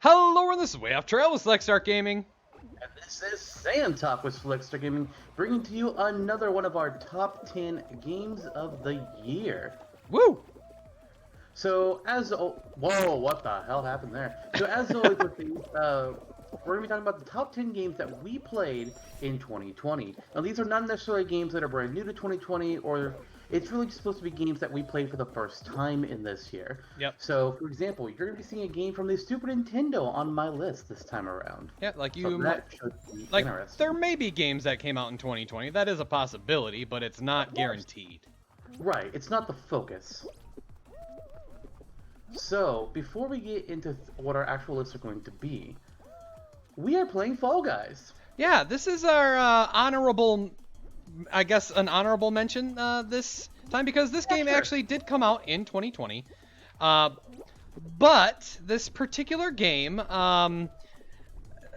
Hello, this is Wayofftrail with Select Gaming. And this is Zantok with Select Gaming, bringing to you another one of our top 10 games of the year. Woo! So, whoa, what the hell happened there? So, as always with these, we're going to be talking about the top 10 games that we played in 2020. Now, these are not necessarily games that are brand new to 2020, or it's really just supposed to be games that we played for the first time in this year. Yep. So, for example, you're going to be seeing a game from the Super Nintendo on my list this time around. Yeah, like So that should be interesting. there may be games that came out in 2020. That is a possibility, but it's not guaranteed. Right, it's not the focus. So, before we get into what our actual lists are going to be, we are playing Fall Guys. Yeah, this is our honorable, I guess, an honorable mention this time, because this game actually did come out in 2020. But this particular game,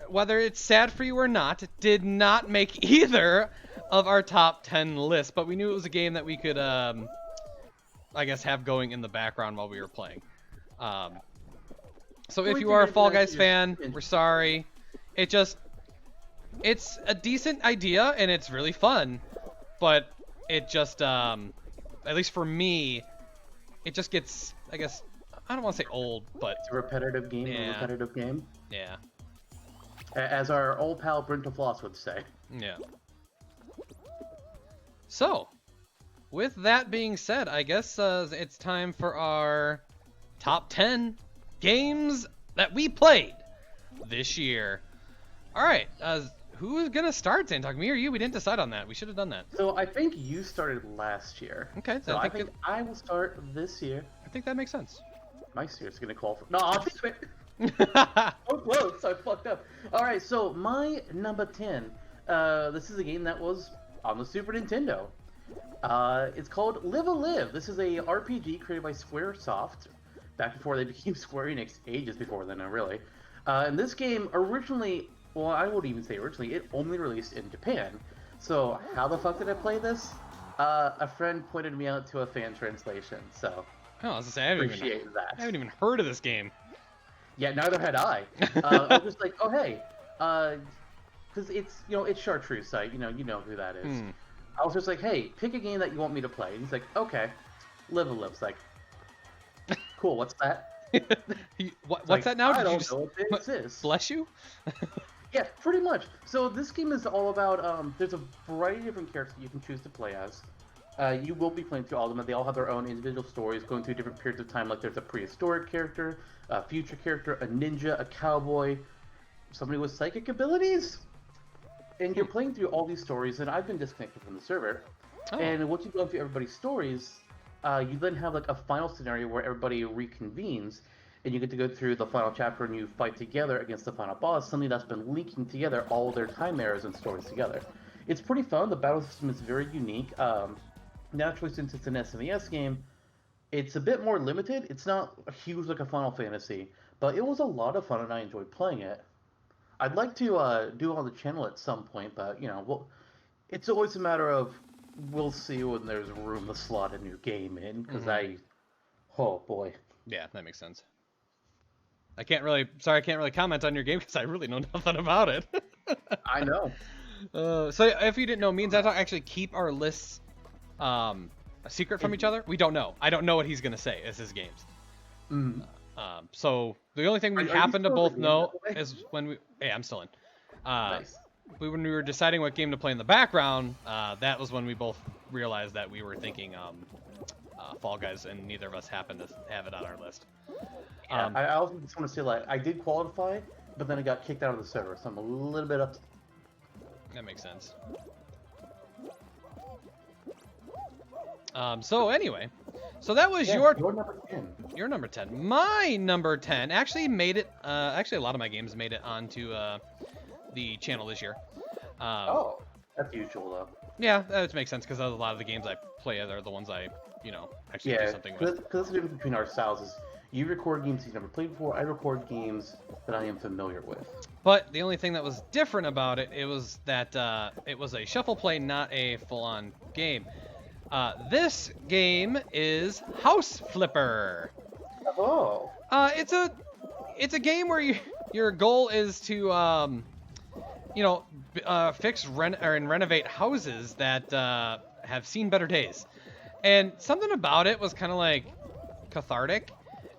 whether it's sad for you or not, it did not make either of our top 10 lists. But we knew it was a game that we could, I guess, have going in the background while we were playing. So if you are a Fall Guys fan, we're sorry. It's a decent idea and it's really fun, but it just, at least for me, it just gets, I guess, I don't want to say old, but it's a repetitive game. Yeah. A repetitive game. Yeah. As our old pal Brinta Floss would say. Yeah. So, with that being said, I guess it's time for our top 10 games that we played this year. All right, who's gonna start, Zantok? Me or you? We didn't decide on that. We should have done that. So I think you started last year. Okay, So I think I will start this year. I think that makes sense. My serious gonna call for no. I'll just wait. Oh, close. I fucked up. All right, so my number 10. This is a game that was on the Super Nintendo. It's called Live a Live. This is a RPG created by Squaresoft, back before they became Square Enix, ages before then, really. And this game originally, well, I wouldn't even say originally, it only released in Japan. So how the fuck did I play this? A friend pointed me out to a fan translation, so Oh, I was gonna say, I haven't even heard of this game. Yeah, neither had I. I was just like, oh hey, because it's it's Chartreuse site, you know who that is. I was just like, hey, pick a game that you want me to play. And he's like, okay, Live a Live's like, cool. What's that? What's like, that now? I don't know what this is. Bless you? Yeah, pretty much. So this game is all about, there's a variety of different characters that you can choose to play as. You will be playing through all of them, and they all have their own individual stories going through different periods of time. Like there's a prehistoric character, a future character, a ninja, a cowboy, somebody with psychic abilities. And you're playing through all these stories, and I've been disconnected from the server. Oh. And once you go through everybody's stories, you then have like a final scenario where everybody reconvenes, and you get to go through the final chapter and you fight together against the final boss, something that's been linking together all of their time errors and stories together. It's pretty fun. The battle system is very unique. Naturally, since it's an SNES game, it's a bit more limited. It's not huge like a Final Fantasy, but it was a lot of fun and I enjoyed playing it. I'd like to do it on the channel at some point, but it's always a matter of we'll see when there's room to slot a new game in, because oh boy. Yeah, that makes sense. I can't really comment on your game because I really know nothing about it. I know. So if you didn't know, me and Zantok actually keep our lists a secret from each other. We don't know. I don't know what he's gonna say as his games. So the only thing we happen to both know is when we. Hey, I'm still in. Nice. When we were deciding what game to play in the background, that was when we both realized that we were thinking Fall Guys, and neither of us happened to have it on our list. Yeah, I also just want to say, like, I did qualify, but then I got kicked out of the server, so I'm a little bit up. That makes sense. So anyway, so that was your number 10. Your number 10. My number 10 actually made it. Actually, a lot of my games made it onto the channel this year. Oh, that's usual though. Yeah, that makes sense because a lot of the games I play are the ones I, actually do something with. Because the difference between ourselves is you record games you've never played before. I record games that I am familiar with. But the only thing that was different about it, was that it was a shuffle play, not a full-on game. This game is House Flipper. Oh. It's a game where your goal is to fix and renovate houses that have seen better days. And something about it was kind of like cathartic.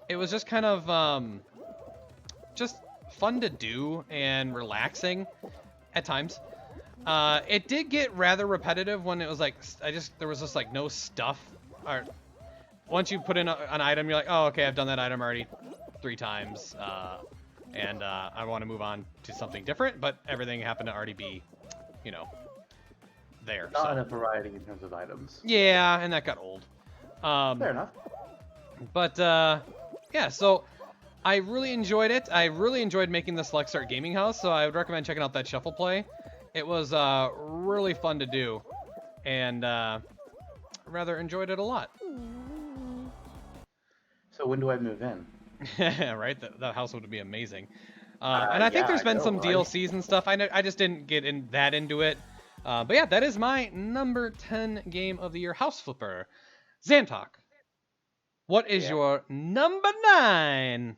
It was just kind of just fun to do and relaxing at times. It did get rather repetitive when it was like there was just like no stuff. Or once you put in an item, you're like, oh, okay, I've done that item already 3 times, and I want to move on to something different. But everything happened to already be, you know, there. Not So enough variety in terms of items. yeah, and that got old. Fair enough. But yeah, so I really enjoyed it. I really enjoyed making the Select Start Gaming House, so I would recommend checking out that Shuffle Play. It was really fun to do, and rather enjoyed it a lot. So when do I move in? Right? That house would be amazing. And I think Yeah, there's I been know, some right? DLCs and stuff. I just didn't get into it. But yeah, that is my number 10 game of the year, House Flipper. Zantok, what is Yeah. your number 9?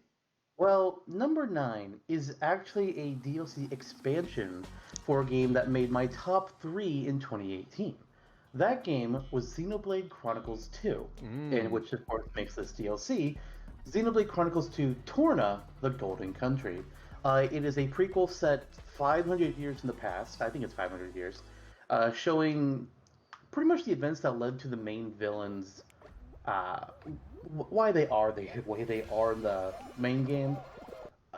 Well, number 9 is actually a DLC expansion for a game that made my top 3 in 2018. That game was Xenoblade Chronicles 2, in Mm. which, of course, makes this DLC Xenoblade Chronicles 2 Torna, the Golden Country. It is a prequel set 500 years in the past, I think it's 500 years, showing pretty much the events that led to the main villains uh, why they are the way they are in the main game.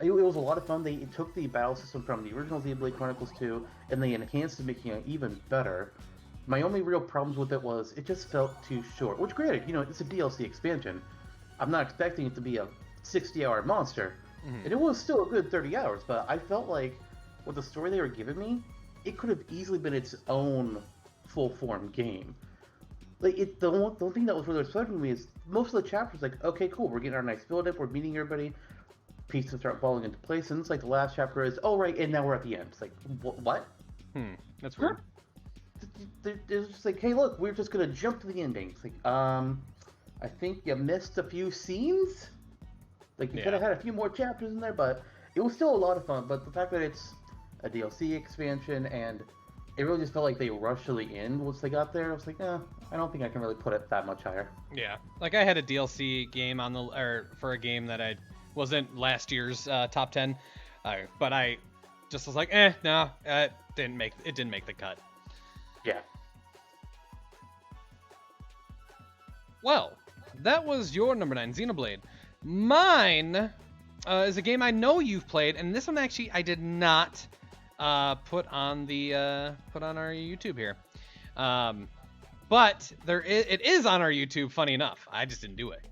It was a lot of fun. They took the battle system from the original Xenoblade Chronicles 2 and they enhanced it, making it even better. My only real problems with it was it just felt too short. Which, granted, it's a DLC expansion. I'm not expecting it to be a 60-hour monster, Mm-hmm. and it was still a good 30 hours. But I felt like with the story they were giving me, it could have easily been its own full-form game. Like the one thing that was really upsetting me is most of the chapters like, okay, cool, we're getting our nice build up, we're meeting everybody, pieces start falling into place, and it's like the last chapter is, oh right, and now we're at the end. It's like, what? That's Huh? weird. It's just like, hey, look, we're just gonna jump to the ending. It's like, I think you missed a few scenes. Like you could Yeah. have had a few more chapters in there, but it was still a lot of fun. But the fact that it's a DLC expansion and it really just felt like they rushed to the end once they got there. I was like, I don't think I can really put it that much higher. Yeah. Like I had a DLC game for a game that I wasn't last year's top 10, but I just was like, no, it didn't make the cut. Yeah. Well, that was your number 9, Xenoblade. Mine is a game I know you've played, and this one actually I did not put on our YouTube here. But it is on our YouTube. Funny enough, I just didn't do it.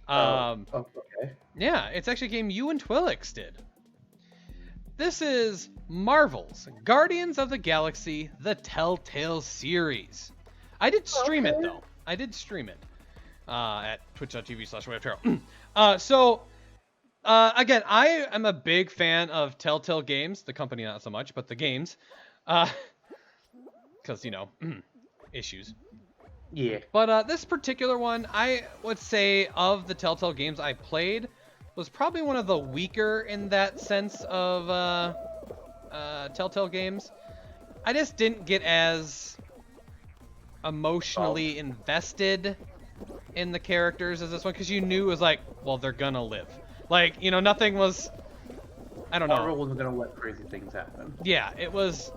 Okay. Yeah, it's actually a game you and Twilix did. This is Marvel's Guardians of the Galaxy: The Telltale Series. I did stream it though. I did stream it at twitch.tv/Wayofftrail. Again, I am a big fan of Telltale Games, the company not so much, but the games, because issues. Yeah. But this particular one, I would say of the Telltale games I played, was probably one of the weaker in that sense of Telltale games. I just didn't get as emotionally invested in the characters as this one, because you knew it was like, well, they're gonna live. Like, nothing was, I don't know. Marvel wasn't gonna let crazy things happen. Yeah, it was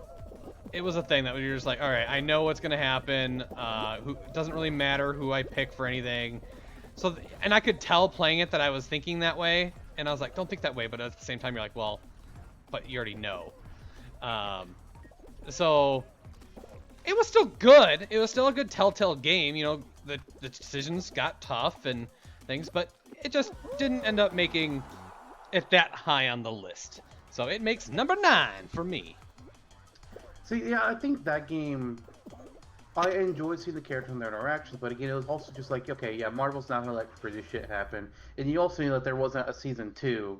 a thing that you're just like, all right, I know what's gonna happen. It doesn't really matter who I pick for anything. So, and I could tell playing it that I was thinking that way, and I was like, don't think that way. But at the same time, you're like, well, but you already know. So it was still good. It was still a good Telltale game. The decisions got tough and things, but it just didn't end up making it that high on the list. So it makes number 9 for me. See, yeah, I think that game, I enjoyed seeing the characters and their interactions, but again, it was also just like, okay, yeah, Marvel's not gonna let crazy shit happen, and you also knew that there wasn't a season 2,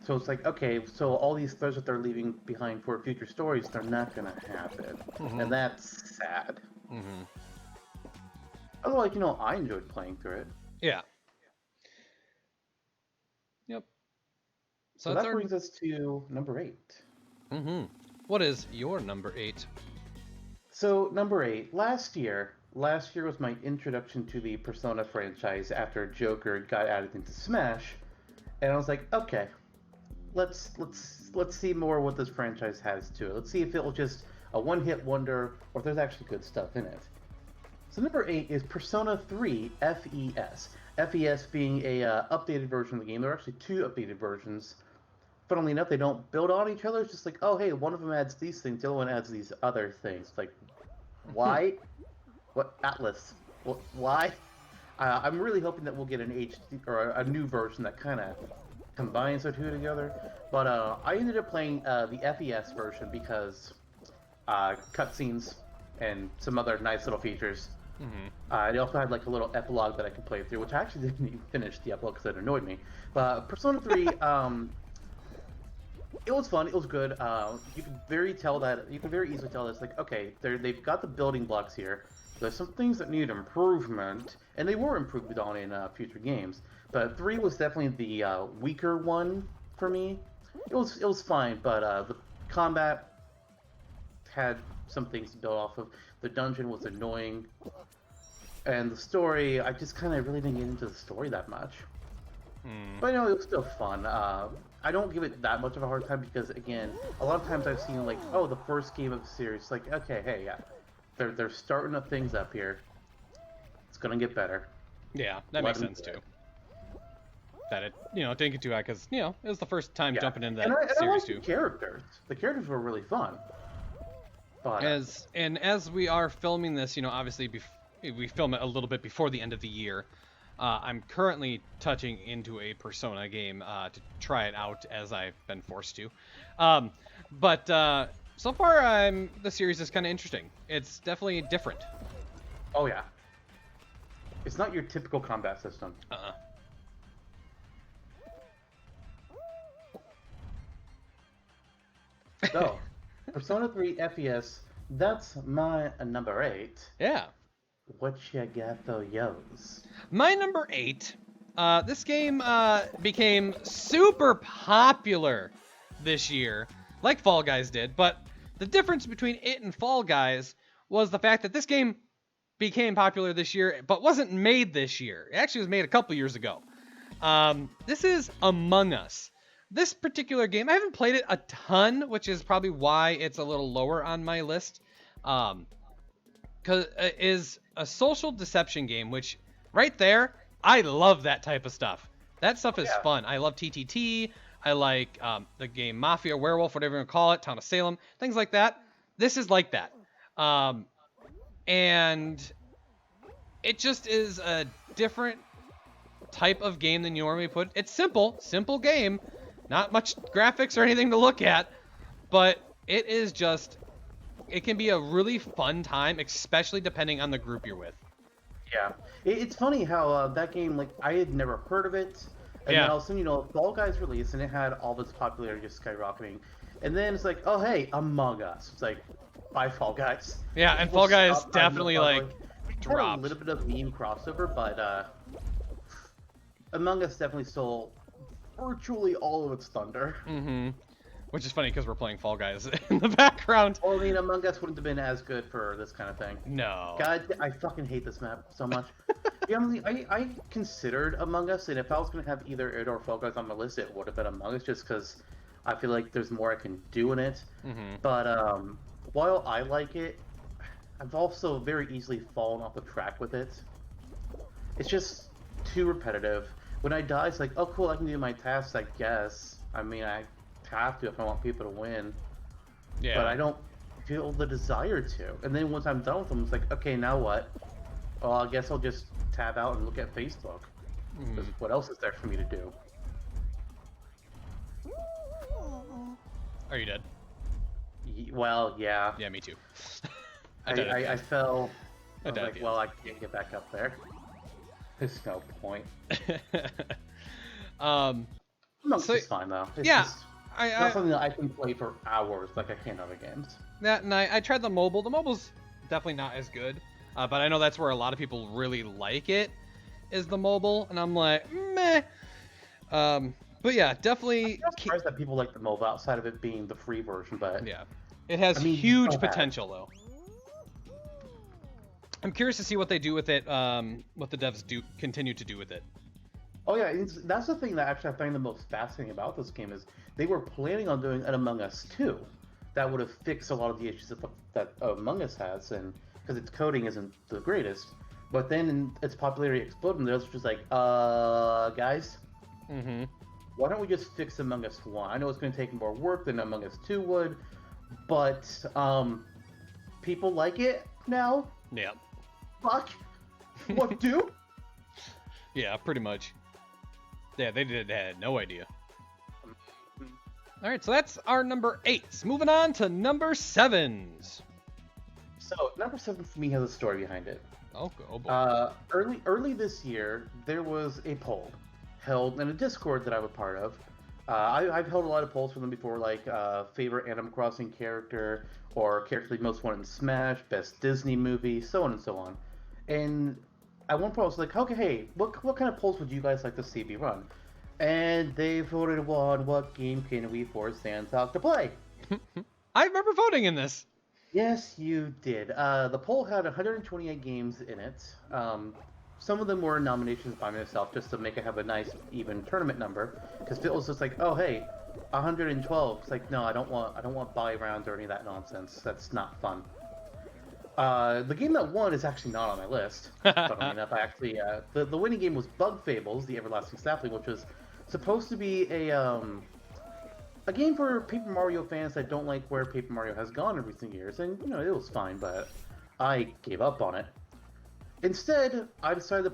so it's like, okay, so all these threads that they're leaving behind for future stories, they're not gonna happen, and that's sad. Otherwise, I enjoyed playing through it. Yeah. Yep. So So that's that our. brings us to number 8. Mm-hmm. What is your number 8? So number 8, last year was my introduction to the Persona franchise after Joker got added into Smash, and I was like, okay, let's see more what this franchise has to it. Let's see if it was just a one-hit wonder or if there's actually good stuff in it. So number 8 is Persona 3 FES. FES being a updated version of the game. There are actually two updated versions. Funnily enough, they don't build on each other. It's just like, oh hey, one of them adds these things, the other one adds these other things. Like, why? What Atlas? Why? I'm really hoping that we'll get an HD or a new version that kind of combines the two together. But I ended up playing the FES version because cutscenes and some other nice little features. It also had like a little epilogue that I could play through, which I actually didn't even finish the epilogue because it annoyed me. But Persona 3, it was fun. It was good. You can very easily tell that it's like, okay, they've got the building blocks here. There's some things that need improvement, and they were improved on in future games. But 3 was definitely the weaker one for me. It was fine, but the combat had some things to build off of. The dungeon was annoying, and the story, I just kind of really didn't get into the story that much. But you know, it was still fun. I don't give it that much of a hard time because, again, a lot of times I've seen like, oh, the first game of the series, like, okay, hey, yeah, they're starting up things up here. It's gonna get better. Yeah, that makes sense too. That it, didn't get too high because, it was the first time jumping into that series too. The characters were really fun. But as we are filming this, obviously we film it a little bit before the end of the year. I'm currently touching into a Persona game to try it out as I've been forced to. But so far, the series is kind of interesting. It's definitely different. Oh yeah, it's not your typical combat system. So, Persona 3 FES, that's my number 8. Yeah. What you got though, yo's? My number 8, this game became super popular this year, like Fall Guys did, but the difference between it and Fall Guys was the fact that this game became popular this year, but wasn't made this year. It actually was made a couple years ago. This is Among Us. This particular game, I haven't played it a ton, which is probably why it's a little lower on my list. Because it is a social deception game, which right there, I love that type of stuff. That stuff is fun. I love TTT. I like the game Mafia, Werewolf, whatever you want to call it, Town of Salem, things like that. This is like that. And it just is a different type of game than you normally put. It's simple game. Not much graphics or anything to look at, but it is just, it can be a really fun time, especially depending on the group you're with. Yeah. It's funny how that game, like, I had never heard of it, and then all of a sudden, Fall Guys released, and it had all this popularity just skyrocketing. And then it's like, oh, hey, Among Us. It's like, by Fall Guys. Yeah, and Fall Guys definitely, dropped. A little bit of meme crossover, but Among Us definitely stole virtually all of its thunder. Which is funny because we're playing Fall Guys in the background. Well, I mean, Among Us wouldn't have been as good for this kind of thing. No. God, I fucking hate this map so much. Yeah, I considered Among Us, and if I was going to have either it or Fall Guys on my list, it would have been Among Us, just because I feel like there's more I can do in it. But while I like it, I've also very easily fallen off the track with it. It's just too repetitive. When I die, it's like, oh cool, I can do my tasks, I guess. I mean, I have to if I want people to win. Yeah. But I don't feel the desire to. And then once I'm done with them, it's like, okay, now what? Well, I guess I'll just tab out and look at Facebook. Because what else is there for me to do? Are you dead? Well, yeah. Yeah, me too. I fell. I was like, again. well, I can't get back up there. There's no point. Among Us is fine though. It's just not something that I can play for hours like I can other games. That and I tried the mobile. The mobile's definitely not as good, but I know that's where a lot of people really like it, is the mobile, and I'm like, meh. But yeah, I'm definitely. not surprised that people like the MOBA outside of it being the free version, but Yeah, it has I mean, you huge still have. potential though. I'm curious to see what they do with it. What the devs do continue to do with it. Oh yeah, that's the thing that actually I find the most fascinating about this game is they were planning on doing an Among Us 2 that would have fixed a lot of the issues that Among Us has, and because its coding isn't the greatest. But then its popularity exploded, and they're just like, guys, Mm-hmm. why don't we just fix Among Us 1? I know it's going to take more work than Among Us 2 would, but people like it now. Yeah. Fuck, what do? Yeah, pretty much. Yeah, they had no idea. All right, so that's our number 8s. Moving on to number 7s. So number 7 for me has a story behind it. Oh boy. Early this year, there was a poll held in a Discord that I'm a part of. I've held a lot of polls for them before, like favorite Animal Crossing character, or character they most wanted in Smash, best Disney movie, so on and so on. And at one point, I was like, okay, hey, what kind of polls would you guys like to see me run? And they voted on what game can we force Zantok to play. I remember voting in this. Yes, you did. The poll had 128 games in it. Some of them were nominations by myself just to make it have a nice even tournament number. Because Phil was just like, "Oh, hey, 112." It's like, no, I don't want buy rounds or any of that nonsense. That's not fun. The game that won is actually not on my list. Funnily enough, I actually the winning game was Bug Fables: The Everlasting Sapling, which was supposed to be a game for Paper Mario fans that don't like where Paper Mario has gone in recent years, and you know it was fine, but I gave up on it. Instead, I decided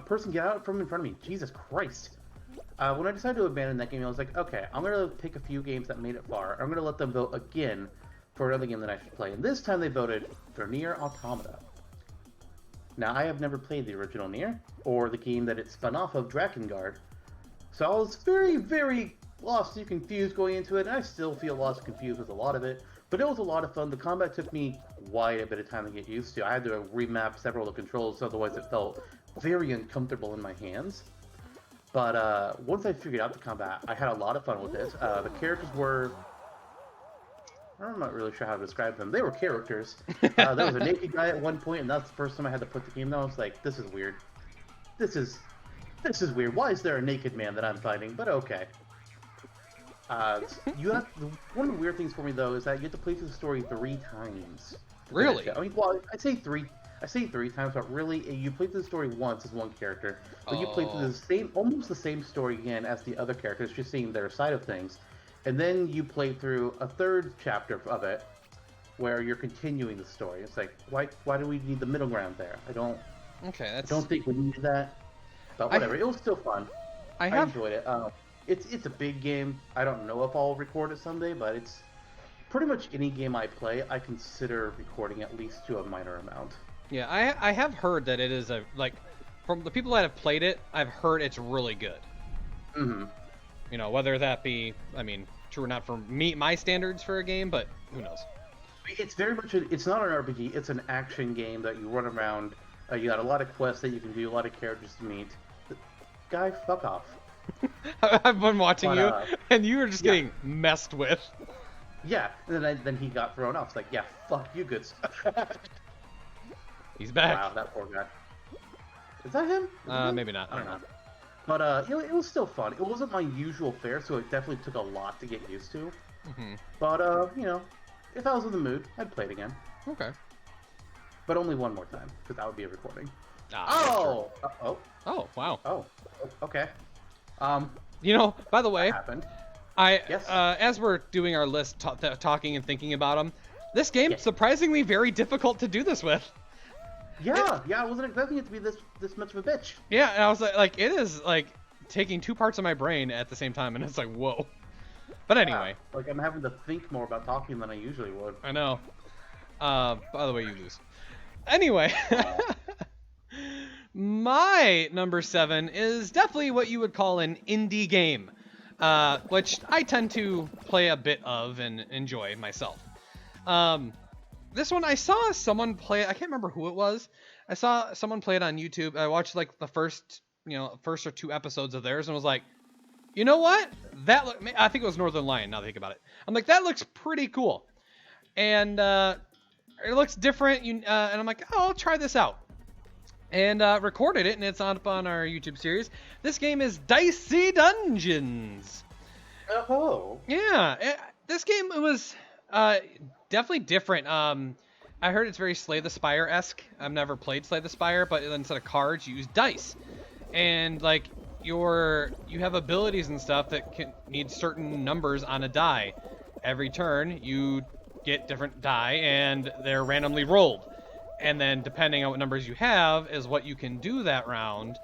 person get out from in front of me. Jesus Christ! When I decided to abandon that game, I was like, okay, I'm gonna pick a few games that made it far. I'm gonna let them vote again for another game that I should play, and this time they voted for Nier Automata. Now, I have never played the original Nier or the game that it spun off of, Drakengard, so I was very, very lost and confused going into it, and I still feel lost and confused with a lot of it, but it was a lot of fun. The combat took me quite a bit of time to get used to. I had to remap several of the controls, otherwise it felt very uncomfortable in my hands. But once I figured out the combat, I had a lot of fun with it. The characters were... I'm not really sure how to describe them. They were characters. There was a naked guy at one point, and that's the first time I had to put the game down. I was like, this is weird. This is weird. Why is there a naked man that I'm fighting? But okay. You have one of the weird things for me though is that you have to play through the story 3 times. Really? I mean, well, I say three times, but really, you play through the story once as one character, but you play through almost the same story again as the other characters, just seeing their side of things, and then you play through a third chapter of it, where you're continuing the story. It's like, why do we need the middle ground there? I don't think we need that, but whatever. It was still fun. I enjoyed it. It's a big game. I don't know if I'll record it someday, but it's pretty much any game I play, I consider recording at least to a minor amount. Yeah, I have heard that it is from the people that have played it, I've heard it's really good. Mm-hmm. You know, whether that be, I mean, true or not for my standards for a game, but who knows? It's very much it's not an RPG. It's an action game that you run around. You got a lot of quests that you can do, a lot of characters to meet. Guy, fuck off. I've been watching you, and you were just getting messed with. Yeah, and then he got thrown off. It's like, yeah, fuck you, good stuff. He's back. Wow, that poor guy. Is that him? Maybe not. I don't know. But it was still fun. It wasn't my usual fare, so it definitely took a lot to get used to. Mm-hmm. But if I was in the mood, I'd play it again. Okay. But only one more time, because that would be a recording. Oh! Oh, wow. Oh, okay. You know, by the way, happened. Yes. As we're doing our list, talking and thinking about them, this game surprisingly very difficult to do this with. Yeah, I wasn't expecting it to be this much of a bitch. Yeah, and I was like, it is like taking 2 parts of my brain at the same time, and it's like, whoa. But anyway. Yeah, like I'm having to think more about talking than I usually would. I know. By the way, you lose. Anyway. My number 7 is definitely what you would call an indie game, which I tend to play a bit of and enjoy myself. This one, I saw someone play it. I can't remember who it was. I saw someone play it on YouTube. I watched like the first or 2 episodes of theirs and was like, you know what? I think it was Northern Lion. Now that I think about it, I'm like, that looks pretty cool, and it looks different. And I'm like, oh, I'll try this out. And recorded it, and it's up on our YouTube series. This game is Dicey Dungeons. Oh. Yeah, this game was definitely different. I heard it's very Slay the Spire-esque. I've never played Slay the Spire, but instead of cards, you use dice, and like you have abilities and stuff that can need certain numbers on a die. Every turn, you get different die, and they're randomly rolled. And then depending on what numbers you have is what you can do that round.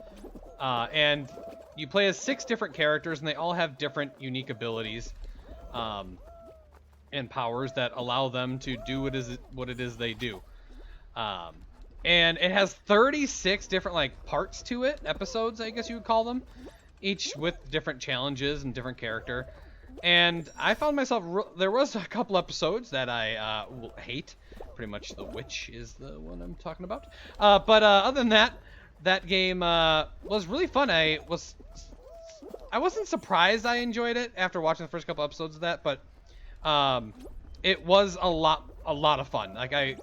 And you play as 6 different characters, and they all have different unique abilities and powers that allow them to do what it is they do. And it has 36 different like parts to it, episodes I guess you would call them, each with different challenges and different character. And I found myself, there was a couple episodes that I hate. Pretty much the witch is the one I'm talking about. But other than that, that game was really fun. I wasn't surprised I enjoyed it after watching the first couple episodes of that, but it was a lot of fun. Like I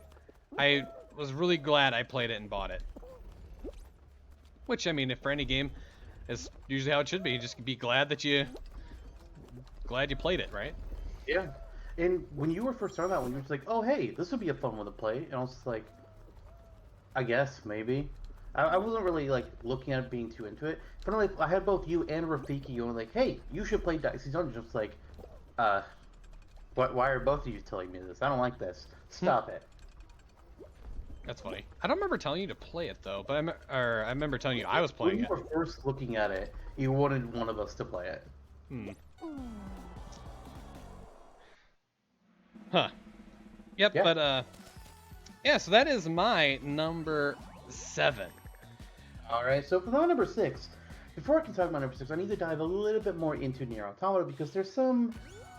was really glad I played it and bought it. Which, I mean, if for any game, is usually how it should be. Just be glad that you played it, right? Yeah. And when you were first starting that one, you were just like, oh, hey, this would be a fun one to play. And I was just like, I guess, maybe. I wasn't really, like, looking at it being too into it. But like, I had both you and Rafiki going like, hey, you should play Dicey Dungeons. I was like, why are both of you telling me this? I don't like this. Stop it. That's funny. I don't remember telling you to play it, though. But I remember telling you I was playing it. When you were first looking at it, you wanted one of us to play it. Huh. Yep, Yeah. but yeah, so that is my number 7. Alright, so for my number 6, before I can talk about number 6, I need to dive a little bit more into Nier Automata because there's some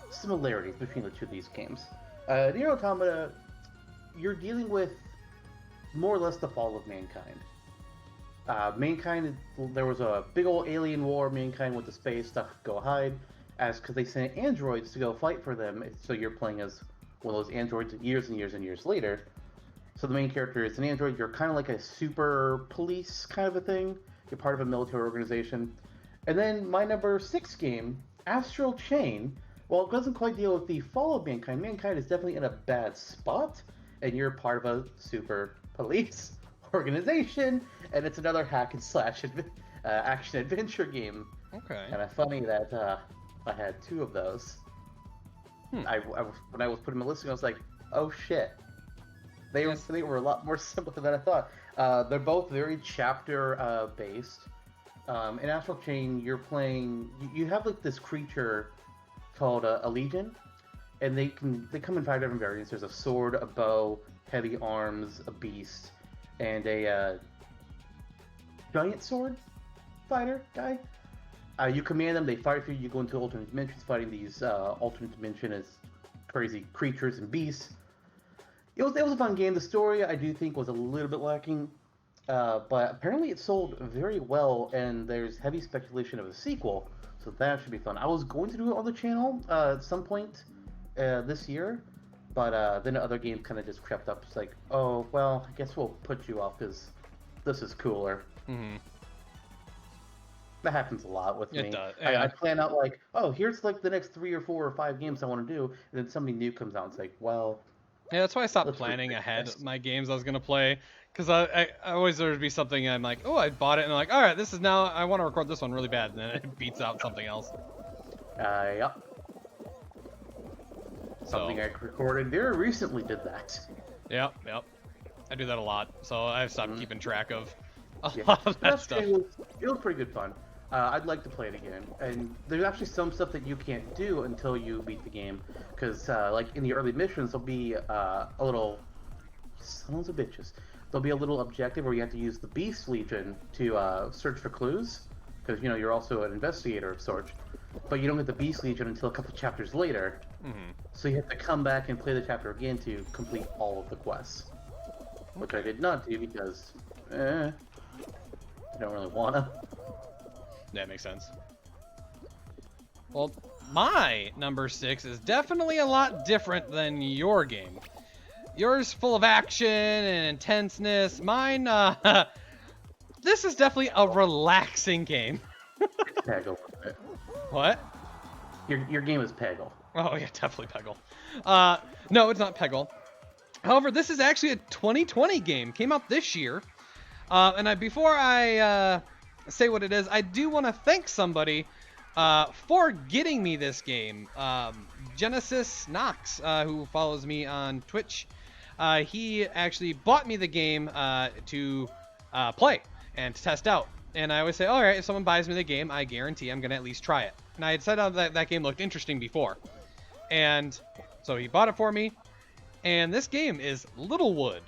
similarities between the two of these games. Nier Automata, you're dealing with more or less the fall of mankind. Mankind, there was a big old alien war, mankind went to space, stuff go hide, because they sent androids to go fight for them, so you're playing as one of those androids years and years and years later. So the main character is an android, you're kind of like a super police kind of a thing, you're part of a military organization. And then my number 6 game, Astral Chain, well, it doesn't quite deal with the fall of mankind. Mankind is definitely in a bad spot, and you're part of a super police organization, and it's another hack and slash action adventure game. Okay. And it's funny that I had 2 of those. When I was putting my listing, I was like, oh shit. They were a lot more simple than I thought. They're both very chapter based. In Astral Chain, you're playing. You have like this creature called a legion, and they come in 5 different variants. There's a sword, a bow, heavy arms, a beast, and a giant sword fighter guy. You command them, they fight for you. You go into alternate dimensions, fighting these alternate dimension as crazy creatures and beasts. It was a fun game. The story, I do think, was a little bit lacking, but apparently it sold very well, and there's heavy speculation of a sequel, so that should be fun. I was going to do it on the channel at some point this year, but then other games kind of just crept up. It's like, oh, well, I guess we'll put you off because this is cooler. Mm-hmm. That happens a lot with me. It does. Yeah. I plan out like, oh, here's like the next 3 or 4 or 5 games I want to do, and then something new comes out. It's like, well, Yeah, that's why I stopped planning ahead my games I was gonna play, because I always there would be something I'm like, oh, I bought it, and I'm like, all right, this is now I want to record this one really bad, and then it beats out something else. Yep. Something I recorded very recently did that. Yep. I do that a lot, so I've stopped keeping track of a lot of that stuff. It was pretty good fun. I'd like to play it again, and there's actually some stuff that you can't do until you beat the game, because like in the early missions there'll be a little sons of bitches. There'll be a little objective where you have to use the Beast Legion to search for clues, because you're also an investigator of sorts, but you don't get the Beast Legion until a couple chapters later. So you have to come back and play the chapter again to complete all of the quests, which I did not do because I don't really wanna. That makes sense. Well, my number 6 is definitely a lot different than your game. Yours full of action and intenseness. Mine, this is definitely a relaxing game. It's Peggle. What? Your game is Peggle. Oh yeah, definitely Peggle. No, it's not Peggle. However, this is actually a 2020 game. Came out this year. And before I say what it is, I do want to thank somebody for getting me this game. Genesis Knox, who follows me on Twitch, he actually bought me the game to play and to test out. And I always say, all right, if someone buys me the game, I guarantee I'm going to at least try it. And I had said that game looked interesting before. And so he bought it for me. And this game is Littlewood.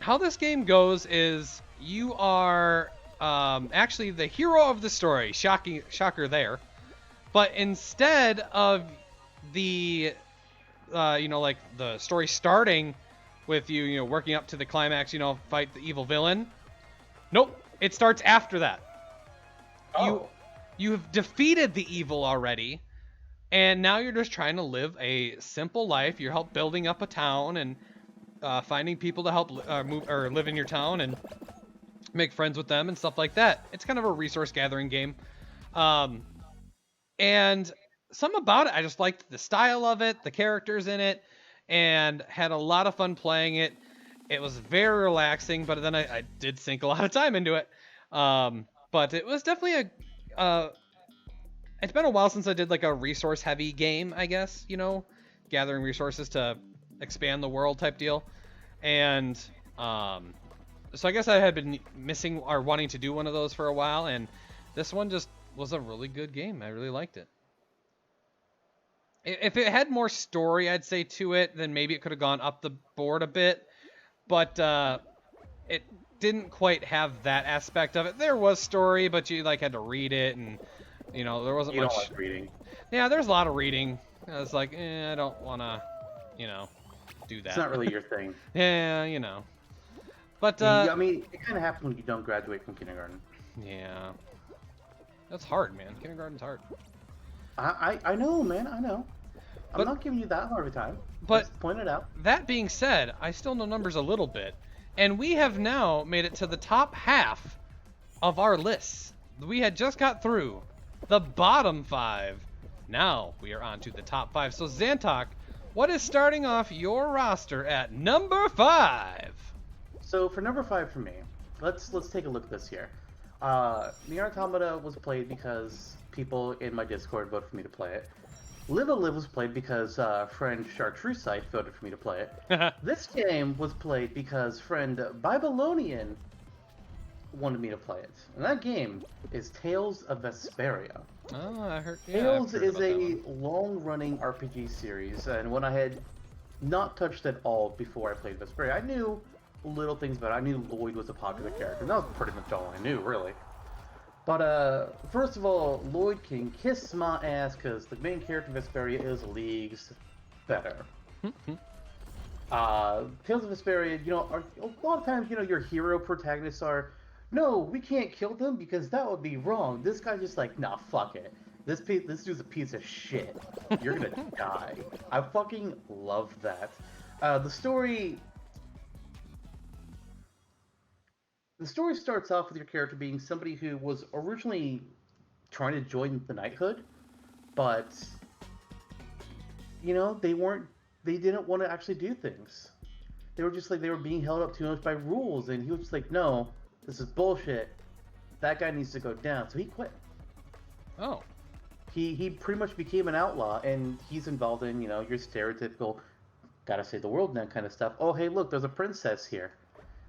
How this game goes is you are actually the hero of the story. Shocker there. But instead of the, like the story starting with you, working up to the climax, fight the evil villain. Nope. It starts after that. Oh. You have defeated the evil already. And now you're just trying to live a simple life. You're building up a town and finding people to help move or live in your town and make friends with them and stuff like that. It's kind of a resource gathering game. And something about it, I just liked the style of it, the characters in it, and had a lot of fun playing it. It was very relaxing, but then I did sink a lot of time into it. But it was definitely it's been a while since I did like a resource heavy game, I guess, gathering resources to expand the world type deal. And so I guess I had been missing or wanting to do one of those for a while, and this one just was a really good game. I really liked it. If it had more story, I'd say, to it, then maybe it could have gone up the board a bit. But it didn't quite have that aspect of it. There was story, but you had to read it, and there wasn't much. You don't like reading. Yeah, there's a lot of reading. I was like, I don't want to, do that. It's not really your thing. Yeah, But I mean, it kind of happens when you don't graduate from kindergarten. Yeah, that's hard, man. Kindergarten's hard. I know, man. I know. I'm But- not giving you that hard of a time. But Just point it out. that being said, I still know numbers a little bit, and we have now made it to the top half of our lists. We had just got through the bottom 5. Now we are on to the top 5. So Zantok, what is starting off your roster at number 5? So for number 5 for me, let's take a look at this here. Nier Automata was played because people in my Discord voted for me to play it. Live a Live was played because friend Chartreusite voted for me to play it. This game was played because friend Babylonian wanted me to play it. And that game is Tales of Vesperia. Oh, I heard. Tales I've heard is about that a one. long-running RPG series, and when I had not touched it all before I played Vesperia, I knew little things about it. I knew Lloyd was a popular character, and that was pretty much all I knew, really. But first of all, Lloyd can kiss my ass because the main character of Vesperia is leagues better. Tales of Vesperia, a lot of times, your hero protagonists are, no, we can't kill them because that would be wrong. This guy's just like, nah, fuck it. This dude's a piece of shit. You're gonna die. I fucking love that. The story starts off with your character being somebody who was originally trying to join the knighthood, but they didn't want to actually do things. They were just like, they were being held up too much by rules, and he was just like, no, this is bullshit. That guy needs to go down. So he quit. Oh. He pretty much became an outlaw, and he's involved in, your stereotypical gotta save the world now kind of stuff. Oh, hey, look, there's a princess here.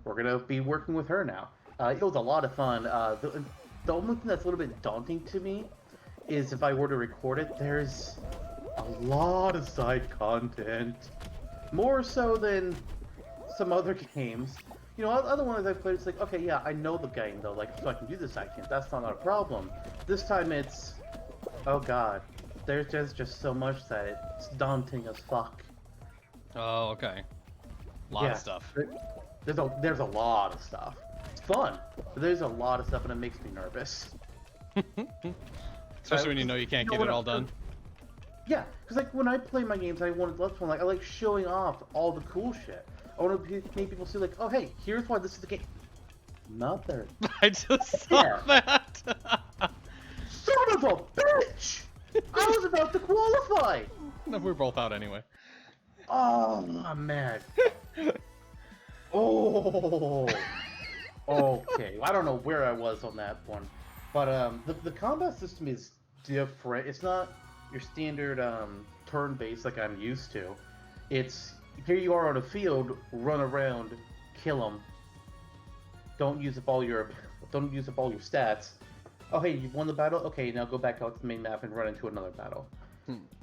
We're gonna be working with her now. It was a lot of fun. The only thing that's a little bit daunting to me is if I were to record it, there's a lot of side content. More so than some other games. Other ones I've played, it's like, okay, yeah, I know the game, though, like, so I can do the side content. That's not a problem. This time it's, oh god, there's just so much that it's daunting as fuck. Oh, okay. Lot of stuff. There's a lot of stuff. It's fun, but there's a lot of stuff, and it makes me nervous. Especially when you know you can't get it all done. Yeah, because like when I play my games, I want Let's Play, like I like showing off all the cool shit. I want to make people see like, oh hey, here's why this is the game. Mother. I just saw that. Son of a bitch! I was about to qualify. No, we're both out anyway. Oh, I'm mad. Oh. Okay, I don't know where I was on that one, but the combat system is different. It's not your standard turn-based like I'm used to. It's here you are on a field, run around, kill them. Don't use up all your stats. Oh hey, you've won the battle. Okay, now go back out to the main map and run into another battle.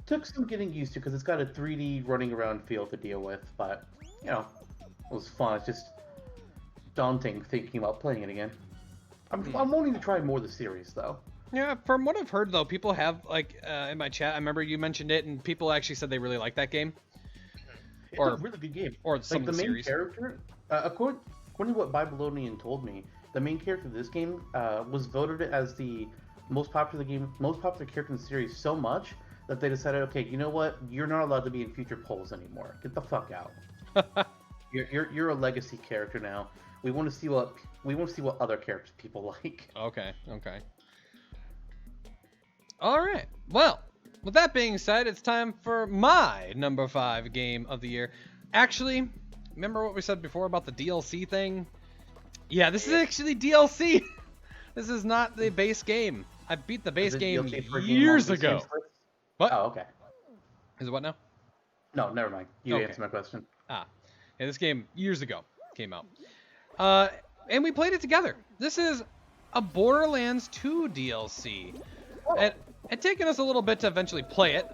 Took some getting used to because it's got a 3D running around feel to deal with, but you know, it was fun. It's just daunting thinking about playing it again. I'm wanting to try more of the series though. Yeah, from what I've heard though, people have like in my chat. I remember you mentioned it, and people actually said they really like that game. It's a really good game. Or some like of the main series. Character, according to what Babylonian told me, the main character of this game was voted as the most popular character in the series so much that they decided, okay, you know what? You're not allowed to be in future polls anymore. Get the fuck out. you're a legacy character now. We want to see what other characters people like. Okay. All right. Well, with that being said, it's time for my number 5 game of the year. Actually, remember what we said before about the DLC thing? Yeah, this is actually DLC. This is not the base game. I beat the base game years ago. What? Oh, okay. Is it what now? No, never mind. You answered my question. Yeah, this game years ago came out. And we played it together. This is a Borderlands 2 DLC. Oh. It taken us a little bit to eventually play it,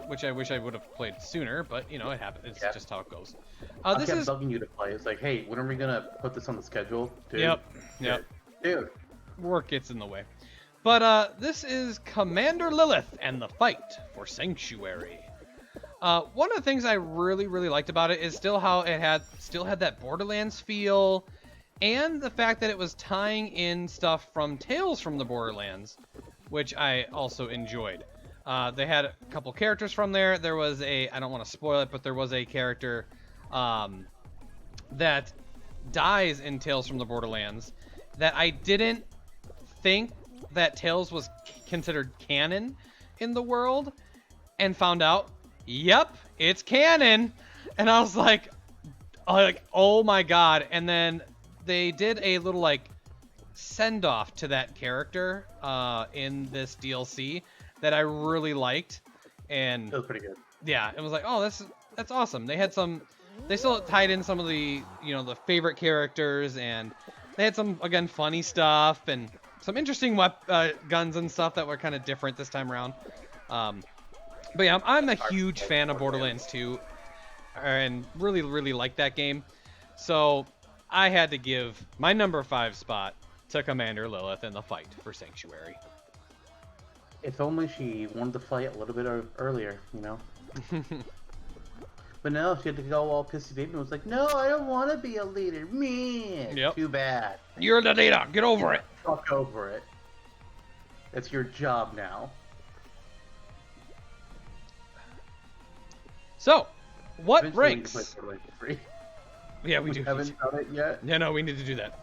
which I wish I would have played sooner, but you know, it happened. It's just how it goes. I kept bugging you to play. It's like, hey, when are we gonna put this on the schedule? Dude, Yep. Dude. Work gets in the way. But this is Commander Lilith and the Fight for Sanctuary. One of the things I really liked about it is still how it still had that Borderlands feel, and the fact that it was tying in stuff from Tales from the Borderlands, which I also enjoyed. They had a couple characters from there. There was I don't want to spoil it, but there was a character that dies in Tales from the Borderlands that I didn't think that Tales was considered canon in the world, and found out, yep, it's canon. And I was like, oh my god. And then they did a little like send off to that character in this DLC that I really liked, and That was pretty good. Yeah, it was like, oh, that's awesome. They still tied in some of the the favorite characters, and they had some again funny stuff and some interesting guns and stuff that were kind of different this time around. But yeah, I'm a huge fan of Borderlands 2, and really like that game. So I had to give my number 5 spot to Commander Lilith in the Fight for Sanctuary. If only she wanted to fight a little bit earlier, you know? But no, she had to go all pissy baby and was like, no, I don't want to be a leader. Man, Yep. Too bad. You're the leader. Get over it. Fuck over it. It's your job now. So, what Eventually we ranks? can play Borderlands 3. Yeah, we do. Haven't done it yet. Yeah, no, we need to do that.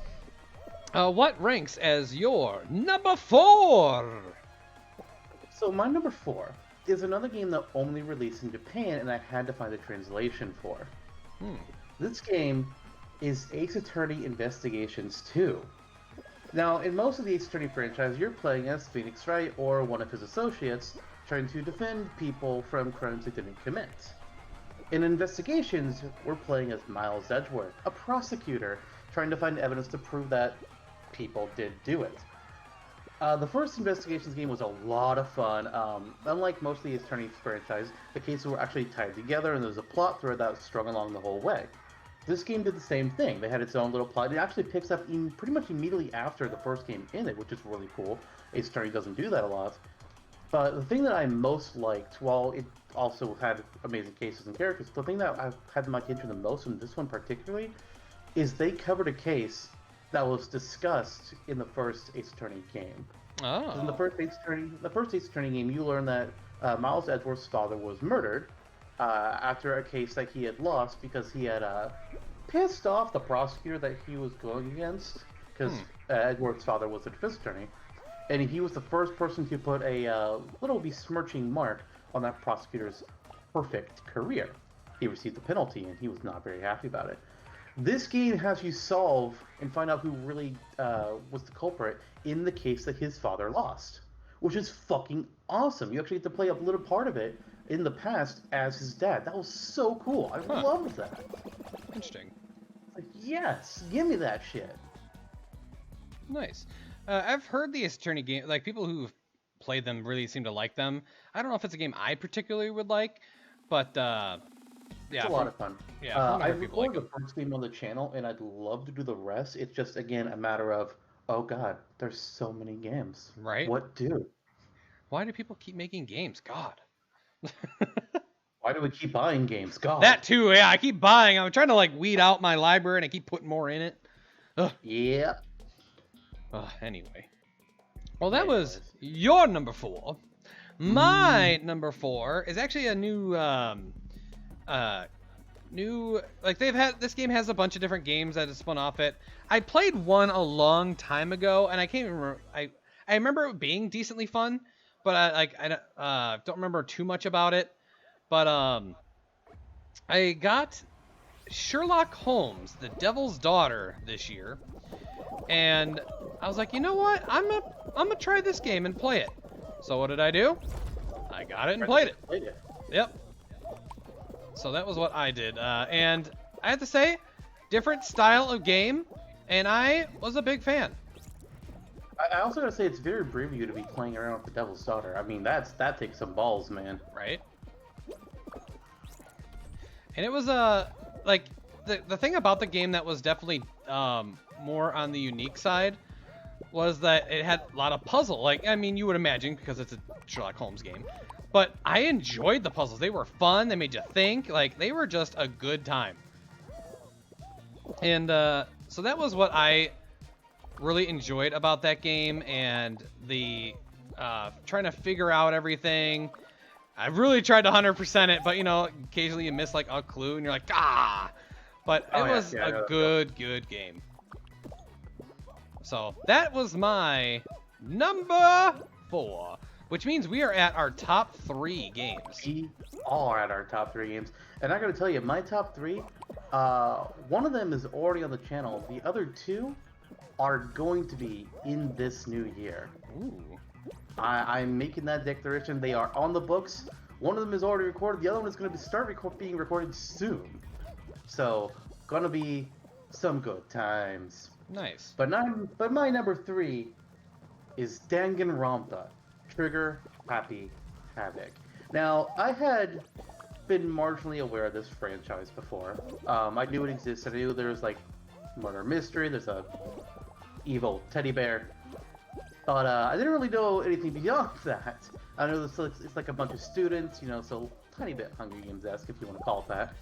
What ranks as your number 4? So my number 4 is another game that only released in Japan, and I had to find a translation for. This game is Ace Attorney Investigations 2. Now, in most of the Ace Attorney franchise, you're playing as Phoenix Wright or one of his associates, trying to defend people from crimes they didn't commit. In Investigations, we're playing as Miles Edgeworth, a prosecutor, trying to find evidence to prove that people did do it. The first Investigations game was a lot of fun. Unlike most of the Ace Attorney franchise, the cases were actually tied together and there was a plot thread that was strung along the whole way. This game did the same thing. They had its own little plot. It actually picks up pretty much immediately after the first game ended, which is really cool. Ace Attorney doesn't do that a lot. But the thing that I most liked, while it also had amazing cases and characters, the thing that I had my attention the most in this one particularly is they covered a case that was discussed in the first Ace Attorney game. 'Cause in Oh. the first Ace Attorney game, you learn that Miles Edgeworth's father was murdered after a case that he had lost because he had pissed off the prosecutor that he was going against. Because Hmm. Edgeworth's father was a defense attorney, and he was the first person to put a little besmirching mark on that prosecutor's perfect career. He received the penalty, and he was not very happy about it. This game has you solve and find out who really was the culprit in the case that his father lost, which is fucking awesome. You actually get to play a little part of it in the past as his dad. That was so cool. I Huh. loved that. Interesting. Like, yes, give me that shit. Nice. I've heard the Ace Attorney game, like people who've played them really seem to like them. I don't know if it's a game I particularly would like, but It's yeah, a lot of fun. from what I I heard, people like recorded them. the first game on the channel, and I'd love to do the rest. It's just, again, a matter of, oh god, there's so many games. Right? What do? Why do people keep making games? God. Why do we keep buying games? God. That too, yeah. I keep buying. I'm trying to like weed out my library, and I keep putting more in it. Ugh. Yeah. Anyway. Well, that was Anyways. your number 4. Mm. My number 4 is actually a new like they've had this game has a bunch of different games that have spun off it. I played one a long time ago, and I can't even remember. I remember it being decently fun, but I don't remember too much about it. But I got Sherlock Holmes, The Devil's Daughter this year, and I was like, you know what? I'm gonna try this game and play it. So what did I do? I got it and played it. Played it. Yep. So that was what I did, and I have to say, different style of game, and I was a big fan. I also gotta say it's very brave of you to be playing around with the Devil's Daughter. I mean, that takes some balls, man. Right? And it was like the thing about the game that was definitely more on the unique side was that it had a lot of puzzle. Like, I mean, you would imagine because it's a Sherlock Holmes game. But I enjoyed the puzzles. They were fun. They made you think. Like, they were just a good time. And so that was what I really enjoyed about that game, and the trying to figure out everything. I really tried to 100% it, but you know, occasionally you miss like a clue, and you're like, ah. But it was a good game. So that was my number 4, which means we are at our top 3 games. We are at our top 3 games, and I gotta tell you, my top 3, one of them is already on the channel. The other 2 are going to be in this new year. Ooh. I'm making that declaration. They are on the books. One of them is already recorded. The other one is going to start being recorded soon. So, gonna be some good times. Nice. But my number 3 is Danganronpa, Trigger Happy Havoc. Now, I had been marginally aware of this franchise before. I knew it existed. I knew there was like murder mystery. There's a evil teddy bear. But I didn't really know anything beyond that. I know it's like a bunch of students, you know, so tiny bit Hunger Games-esque, if you want to call it that.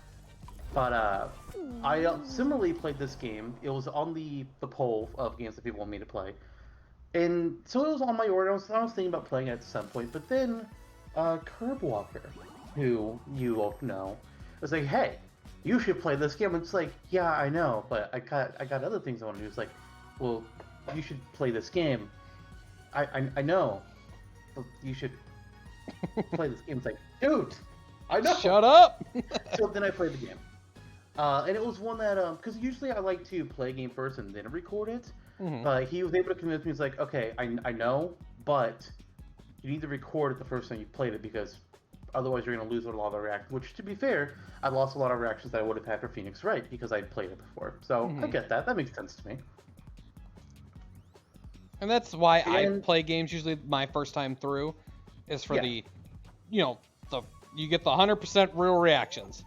But I similarly played this game. It was on the poll of games that people want me to play. And so it was on my order. I was thinking about playing it at some point. But then Curb Walker, who you all know, was like, hey, you should play this game. And it's like, yeah, I know, but I got other things I want to do. It's like, well, you should play this game. I know, but you should play this game. It's like, dude, I know. Shut up. So then I played the game. And it was one that, because usually I like to play a game first and then record it. Mm-hmm. But he was able to convince me. He's like, okay, I know, but you need to record it the first time you played it because otherwise you're going to lose a lot of the reactions. Which, to be fair, I lost a lot of reactions that I would have had for Phoenix Wright because I'd played it before. So I get that. That makes sense to me. And that's why I play games usually my first time through is for the, you know, you get the 100% real reactions.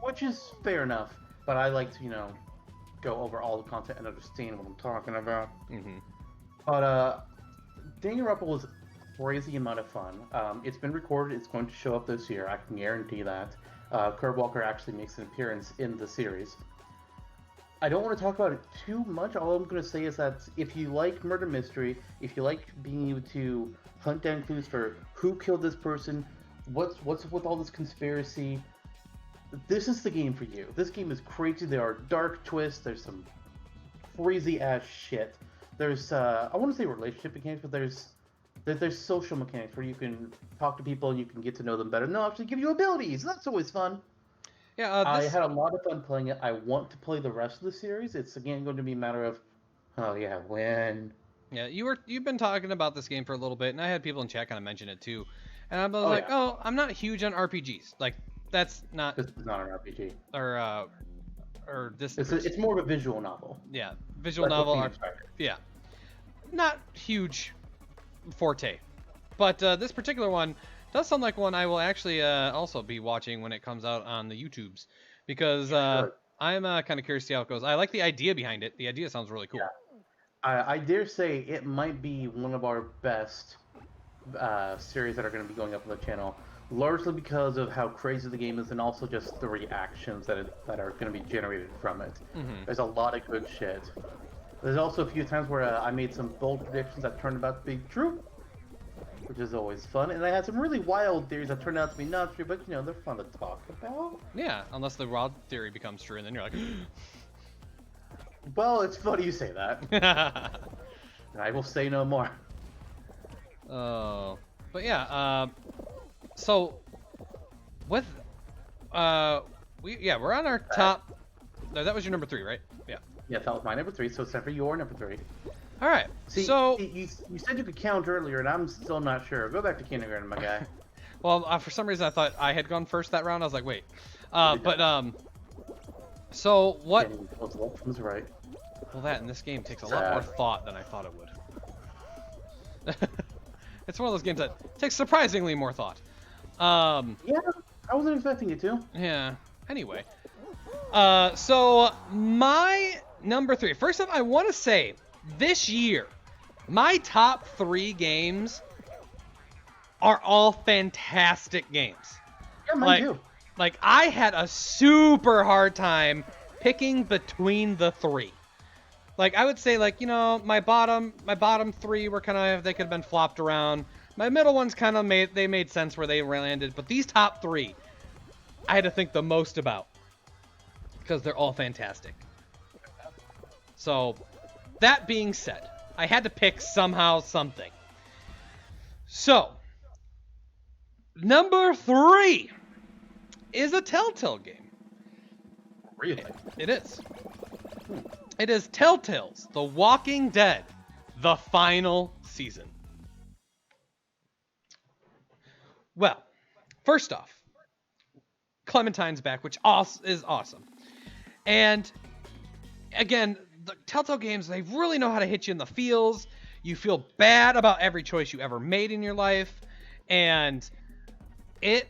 Which is fair enough, but I like to, you know, go over all the content and understand what I'm talking about. Mm-hmm. But Danganronpa was a crazy amount of fun. It's been recorded. It's going to show up this year. I can guarantee that. Curb Walker actually makes an appearance in the series. I don't want to talk about it too much. All I'm going to say is that if you like murder mystery, if you like being able to hunt down clues for who killed this person, what's with all this conspiracy, this is the game for you. This game is crazy. There are dark twists. There's some crazy ass shit. There's I want to say relationship mechanics, but there's social mechanics where you can talk to people and you can get to know them better. And they'll actually give you abilities. That's always fun. Yeah, I had a lot of fun playing it. I want to play the rest of the series. It's again going to be a matter of, oh yeah, when. Yeah, you've been talking about this game for a little bit, and I had people in chat kind of mention it too, and I was Oh like, yeah, oh, I'm not huge on RPGs. Like that's not this is not an RPG. or this. It's more of a visual novel. Yeah, visual Like what novel. Phoenix Wright. Yeah, not huge forte, but this particular one does sound like one I will actually also be watching when it comes out on the YouTubes, because I'm kind of curious to see how it goes. I like the idea behind it. The idea sounds really cool. Yeah. I dare say it might be one of our best series that are going to be going up on the channel, largely because of how crazy the game is, and also just the reactions that are going to be generated from it. Mm-hmm. There's a lot of good shit. There's also a few times where I made some bold predictions that turned out to be true, which is always fun. And I had some really wild theories that turned out to be not true, but you know, they're fun to talk about. Yeah, unless the wild theory becomes true, and then you're like, well, it's funny you say that. I will say no more. oh, but yeah. So with we're on our top. No, that was your number 3, right? Yeah. Yeah, that was my number 3. So it's time for your number 3. All right. See, so you said you could count earlier, and I'm still not sure. Go back to kindergarten, my guy. well, for some reason I thought I had gone first that round. I was like, wait. So what? Was right. Well, that in this game takes a lot more thought than I thought it would. It's one of those games that takes surprisingly more thought. Yeah, I wasn't expecting it to. Yeah. Anyway. So my number 3. First up, I want to say this year, my top 3 games are all fantastic games. Yeah, mine too. Like I had a super hard time picking between the 3. Like I would say, like, you know, my bottom 3 were kind of, they could have been flopped around. My middle ones kind of made sense where they landed, but these top 3 I had to think the most about because they're all fantastic. So that being said, I had to pick somehow something. So number 3 is a Telltale game. Really? It is. It is Telltale's The Walking Dead, the final season. Well, first off, Clementine's back, which is awesome. And again, the Telltale games, they really know how to hit you in the feels. You feel bad about every choice you ever made in your life. And it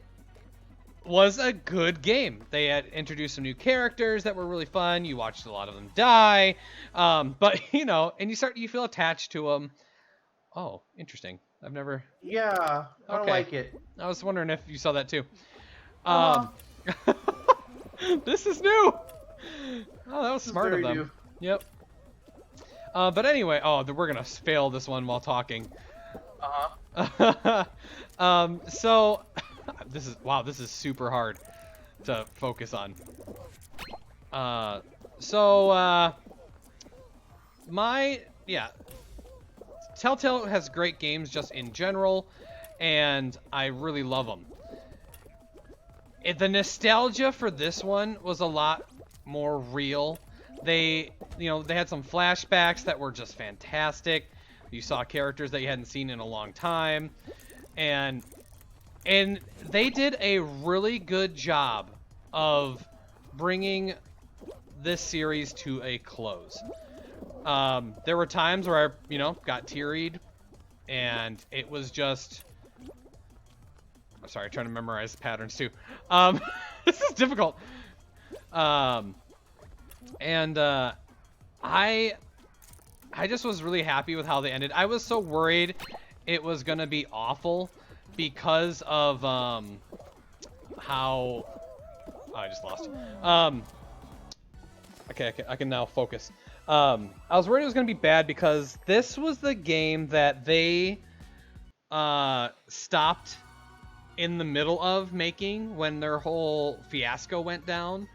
was a good game. They had introduced some new characters that were really fun. You watched a lot of them die. But, you know, and you feel attached to them. Oh, interesting. I've never... Yeah, I don't like it. I was wondering if you saw that too. This is new. Oh, that was smart of them. New. Yep. But anyway, we're gonna fail this one while talking. So this is super hard to focus on. Telltale has great games just in general, and I really love them. The nostalgia for this one was a lot more real. They had some flashbacks that were just fantastic. You saw characters that you hadn't seen in a long time, and they did a really good job of bringing this series to a close. There were times where I, got teary-eyed, and it was just... I'm sorry, trying to memorize patterns too. This is difficult. I just was really happy with how they ended. I was so worried it was gonna be awful because of how... Oh, I just lost. I Okay, I can now focus. I was worried it was going to be bad because this was the game that they stopped in the middle of making when their whole fiasco went down.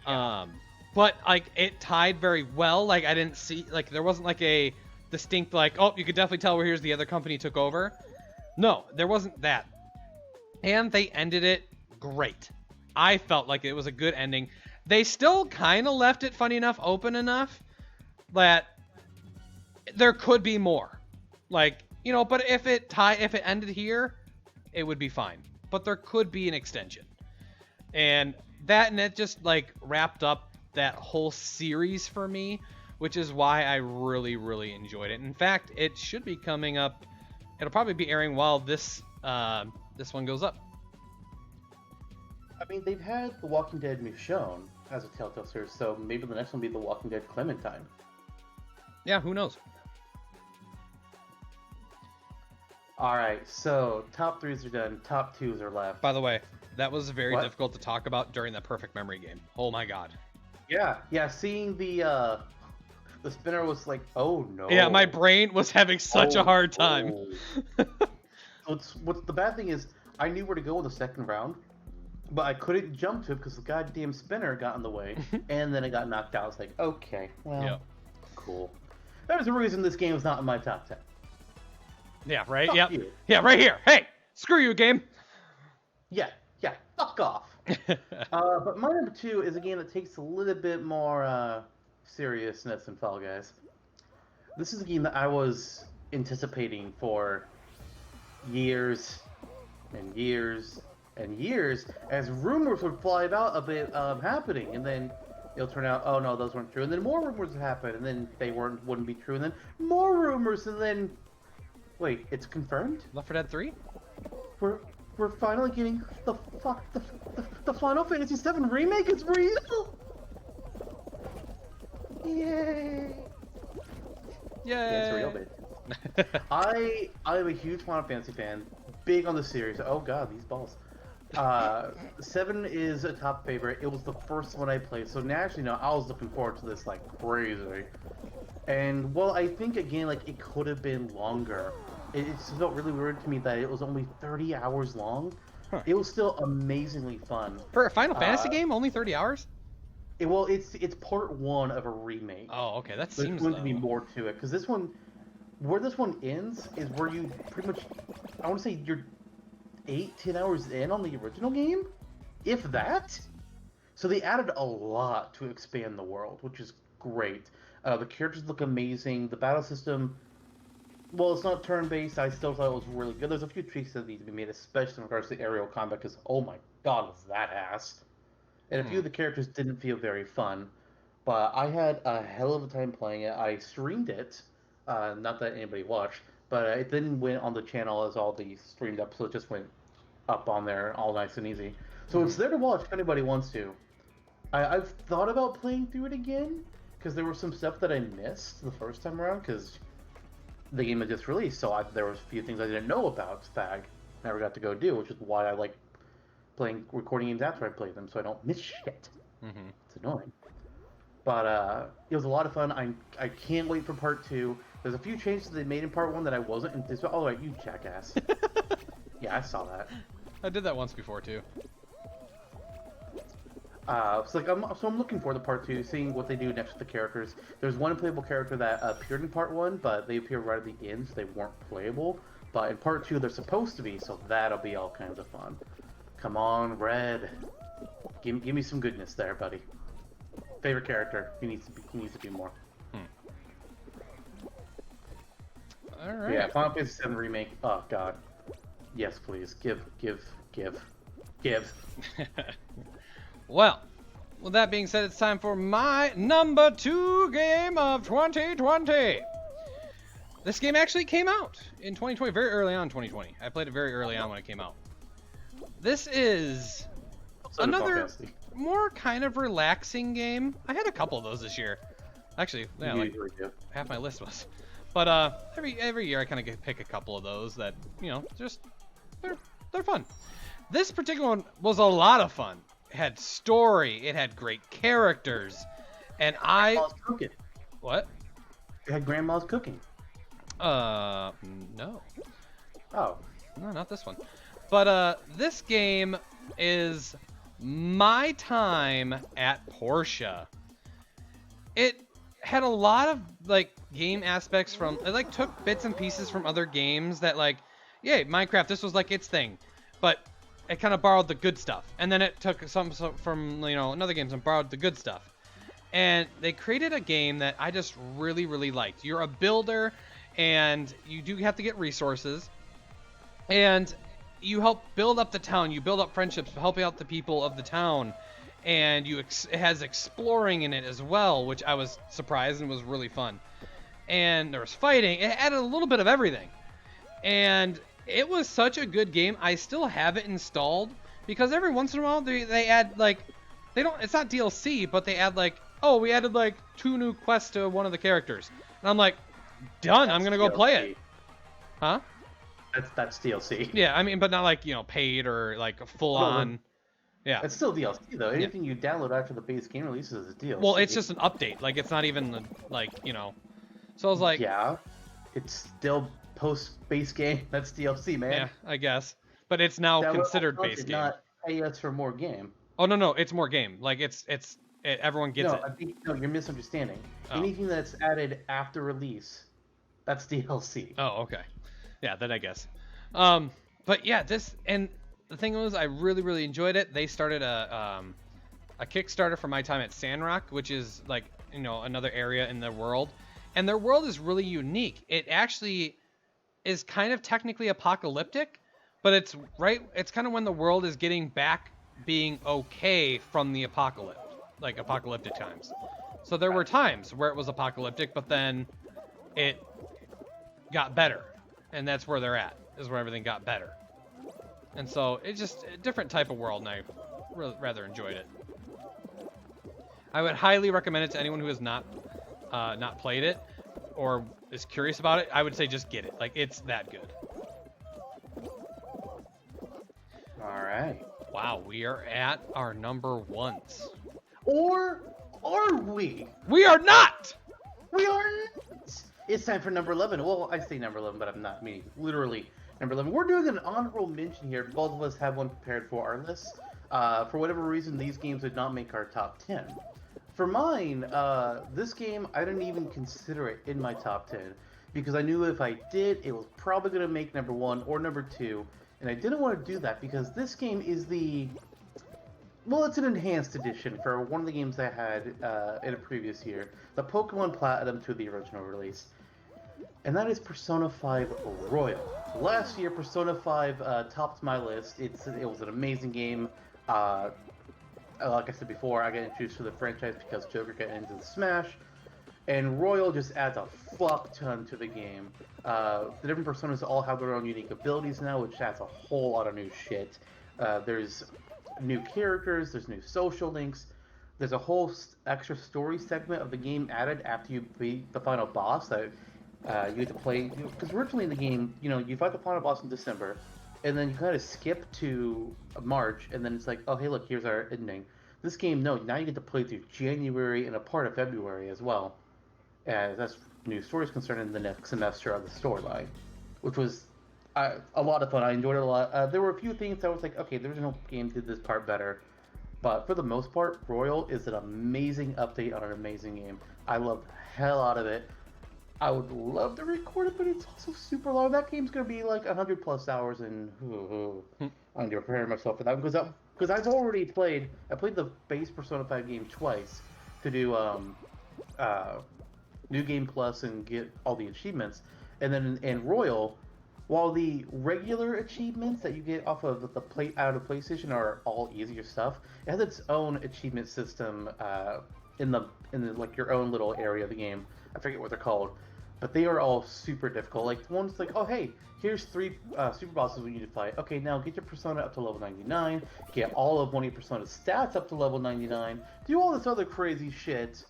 Yeah. But like it tied very well. Like I didn't see like there wasn't like a distinct like, oh, you could definitely tell where here's the other company took over. No, there wasn't that. And they ended it great. I felt like it was a good ending. They still kind of left it, funny enough, open enough that there could be more. Like, you know, but if it ended here, it would be fine. But there could be an extension. And it just like wrapped up that whole series for me, which is why I really, really enjoyed it. In fact, it should be coming up. It'll probably be airing while this one goes up. I mean, they've had The Walking Dead Michonne as a Telltale series, so maybe the next one will be The Walking Dead Clementine. Yeah, who knows? Alright, so top 3s are done, top 2s are left. By the way, that was very difficult to talk about during the Perfect Memory game. Oh my god. Yeah, seeing the spinner was like, oh no. Yeah, my brain was having such a hard time. What's the bad thing is, I knew where to go in the second round, but I couldn't jump to it because the goddamn spinner got in the way, and then it got knocked out. It's like, okay, well, cool. There's a reason this game is not in my top 10. Yeah, right? Fuck Yep. you. Yeah, right here. Hey, screw you, game. Yeah, fuck off. But my number 2 is a game that takes a little bit more seriousness than Fall Guys. This is a game that I was anticipating for years and years and years, as rumors would fly about of it happening, and then it'll turn out, oh no, those weren't true, and then more rumors would happen, and then they wouldn't be true, and then more rumors, and then wait, it's confirmed? Left 4 Dead 3? We're finally getting the Final Fantasy VII remake is real. Yay! Yeah, it's real, baby. I'm a huge Final Fantasy fan, big on the series. Oh god, these balls. 7 is a top favorite. It was the first one I played, so naturally, I was looking forward to this like crazy. And well, I think again, like it could have been longer. It just felt really weird to me that it was only 30 hours long. Huh. It was still amazingly fun. For a Final Fantasy game, only 30 hours? It's part 1 of a remake. Oh, okay, that There's seems going to be more to it, because this one, where this one ends is where you pretty much, I want to say you're 8-10 hours in on the original game, if that. So they added a lot to expand the world, which is great. The characters look amazing. The battle system, well, it's not turn-based. I still thought it was really good. There's a few tweaks that need to be made, especially in regards to aerial combat, because oh my god, was that ass. And a few of the characters didn't feel very fun, but I had a hell of a time playing it. I streamed it, not that anybody watched, but it didn't went on the channel as all the streamed episodes just went up on there, all nice and easy. So it's there to watch if anybody wants to. I've thought about playing through it again, because there was some stuff that I missed the first time around, because the game had just released, so there was a few things I didn't know about Fag, never got to go do, which is why I like recording games after I play them, so I don't miss shit. It's annoying. But it was a lot of fun. I can't wait for part 2. There's a few changes they made in part 1 that I wasn't anticipating. Oh, right, you jackass. Yeah, I saw that. I did that once before too. So I'm looking forward to part 2, seeing what they do next with the characters. There's one playable character that appeared in part 1, but they appeared right at the end, so they weren't playable. But in part 2, they're supposed to be, so that'll be all kinds of fun. Come on, Red. Give me some goodness there, buddy. Favorite character. He needs to be more. All right. Yeah, Final Fantasy VII Remake. Oh god. Yes, please. Give. Well, with that being said, it's time for my number 2 game of 2020. This game actually came out in 2020, very early on in 2020. I played it very early on when it came out. This is another more kind of relaxing game. I had a couple of those this year. Actually, yeah, like half my list was. But every year I kind of pick a couple of those that, just they're fun. This particular one was a lot of fun. It had story, it had great characters, And I Grandma's cooking. what? It had grandma's cooking. No. Oh. No, not this one. But this game is my time at Porsche. It had a lot of like game aspects from it like took bits and pieces from other games that like yeah, Minecraft this was like its thing. But it kind of borrowed the good stuff. And then it took some from another games and borrowed the good stuff. And they created a game that I just really really liked. You're a builder and you do have to get resources and you help build up the town. You build up friendships, helping out the people of the town, and it has exploring in it as well, which I was surprised and was really fun. And there was fighting. It added a little bit of everything, and it was such a good game. I still have it installed because every once in a while they add like they don't. It's not DLC, but they add like oh we added like 2 new quests to one of the characters, and I'm like done. I'm gonna go play it. Huh? That's DLC. Yeah, I mean, but not like paid or like full on. Yeah. It's still DLC though. Yeah. Anything you download after the base game releases is DLC. Well, it's just an update. Like it's not even like So I was like, yeah, it's still post base game. That's DLC, man. yeah, I guess, but it's now Download considered content, base game. Not pay us for more game. Oh no, it's more game. Like everyone gets no, it. I think no, you're misunderstanding. Oh. Anything that's added after release, that's DLC. Oh, okay. Yeah, then I guess. But yeah, and the thing was, I really, really enjoyed it. They started a Kickstarter for my time at Sandrock, which is like another area in the world, and their world is really unique. It actually is kind of technically apocalyptic, but it's kind of when the world is getting back being okay from the apocalypse, like apocalyptic times. So there were times where it was apocalyptic, but then it got better, and that's where they're at, is where everything got better. And so it's just a different type of world, and I rather enjoyed it. I would highly recommend it to anyone who has not played it or is curious about it. I would say just get it. Like it's that good. All right. Wow, we are at our number ones. Or are we? We are not. We are not. It's time for number 11. Well, I say number 11, but I'm not meaning literally number 11. We're doing an honorable mention here. Both of us have one prepared for our list. For whatever reason, these games did not make our top 10. For mine, this game, I didn't even consider it in my top 10 because I knew if I did, it was probably going to make number 1 or number 2. And I didn't want to do that because this game is it's an enhanced edition for one of the games I had in a previous year. The Pokemon Platinum to the original release. And that is Persona 5 Royal. Last year, Persona 5 topped my list. It was an amazing game. Like I said before, I got introduced to the franchise because Joker got into the Smash. And Royal just adds a fuck ton to the game. The different Personas all have their own unique abilities now, which adds a whole lot of new shit. There's new characters, there's new social links, there's a whole extra story segment of the game added after you beat the final boss that you get to play. Because originally in the game, you fight the final boss in December, and then you kind of skip to March, and then it's like, oh hey look, here's our ending. This game, no, now you get to play through January and a part of February as well. As that's new stories concerning the next semester of the storyline, which was a lot of fun. I enjoyed it a lot. There were a few things that I was like, okay, the original game did this part better, but for the most part, Royal is an amazing update on an amazing game. I loved the hell out of it. I would love to record it, but it's also super long. That game's gonna be like 100 plus hours, and I'm gonna prepare myself for that because I've already played. I played the base Persona 5 game twice to do New Game Plus and get all the achievements, and then in Royal, while the regular achievements that you get off of out of PlayStation are all easier stuff, it has its own achievement system in the like your own little area of the game. I forget what they're called, but they are all super difficult. Like one's like, oh hey, here's 3 super bosses we need to fight. Okay, now get your persona up to level 99, get all of one of your persona's stats up to level 99, do all this other crazy shit.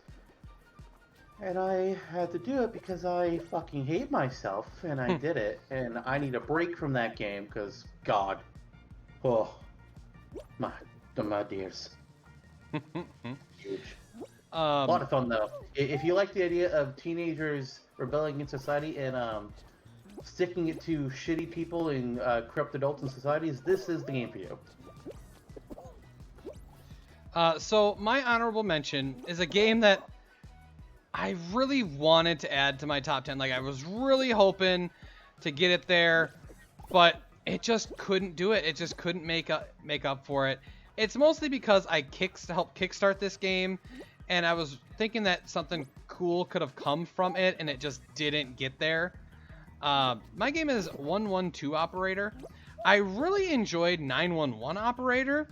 And I had to do it because I fucking hate myself, and I did it. And I need a break from that game because, God, my dears, huge. A lot of fun though. If you like the idea of teenagers rebelling against society and sticking it to shitty people and corrupt adults in societies, this is the game for you. So my honorable mention is a game that I really wanted to add to my top 10. Like, I was really hoping to get it there, but it just couldn't do it. It just couldn't make up for it. It's mostly because I helped kickstart this game, and I was thinking that something cool could have come from it, and it just didn't get there. My game is 112 Operator. I really enjoyed 911 Operator.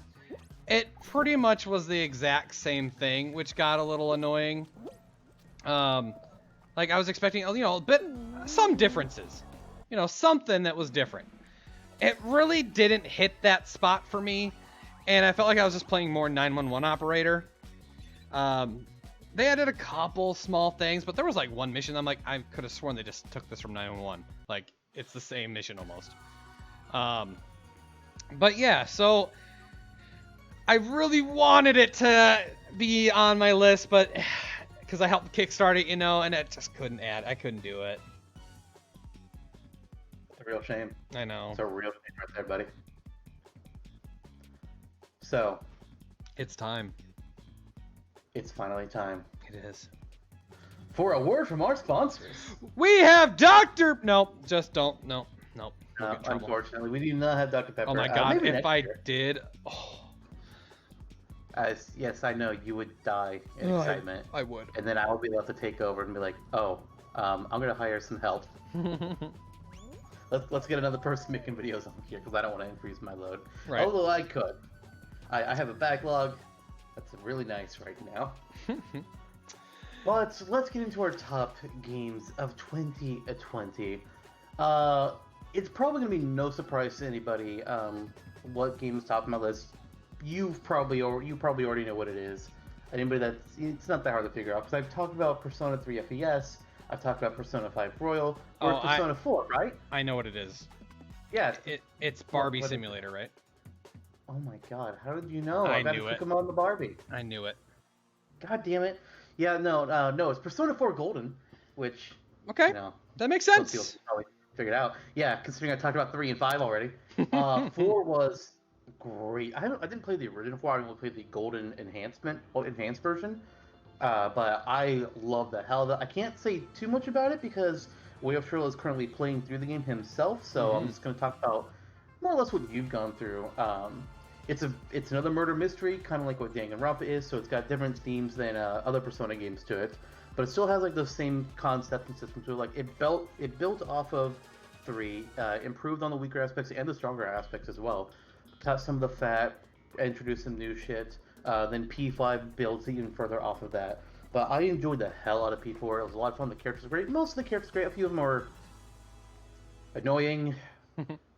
It pretty much was the exact same thing, which got a little annoying. Like, I was expecting, some differences. Something that was different. It really didn't hit that spot for me, and I felt like I was just playing more 911 Operator. They added a couple small things, but there was like one mission I'm like, I could have sworn they just took this from 911. Like, it's the same mission almost. But yeah, so I really wanted it to be on my list, but because I helped kickstart it, and it just couldn't add. I couldn't do it. It's a real shame. I know. It's a real shame right there, buddy. So, it's time. It's finally time. It is. For a word from our sponsors. We have Dr. Nope, just don't. Nope. Unfortunately, we do not have Dr. Pepper. Oh my god, if I did. Oh. Yes, I know you would die in excitement. I would. And then I will be left to take over and be like, oh, I'm going to hire some help. Let's get another person making videos on here because I don't want to increase my load. Right. Although I could. I have a backlog that's really nice right now. But let's get into our top games of 2020. It's probably going to be no surprise to anybody what game is top of my list. You probably already know what it is. Anybody it's not that hard to figure out because I've talked about Persona 3 FES, I've talked about Persona 5 Royal, or Persona 4, right? I know what it is. Yeah. It's Barbie Simulator, right? Oh my god, how did you know? I got to knew click it. them on the Barbie. I knew it. God damn it. Yeah, no, it's Persona 4 Golden, which, okay, that makes sense. Most people probably figured out. Yeah, considering I talked about 3 and 5 already. 4 was great. I didn't play the original 4, I only played the Golden enhanced version. But I love the hell. I can't say too much about it because Wayofftrail is currently playing through the game himself, so I'm just going to talk about more or less what you've gone through. It's another murder mystery, kind of like what Danganronpa is, so it's got different themes than other Persona games to it, but it still has like the same concept and system to it. Like it built off of 3, improved on the weaker aspects and the stronger aspects as well. Cut some of the fat, introduced some new shit. Then P5 builds even further off of that. But I enjoyed the hell out of P4. It was a lot of fun. The characters were great. Most of the characters were great. A few of them were annoying.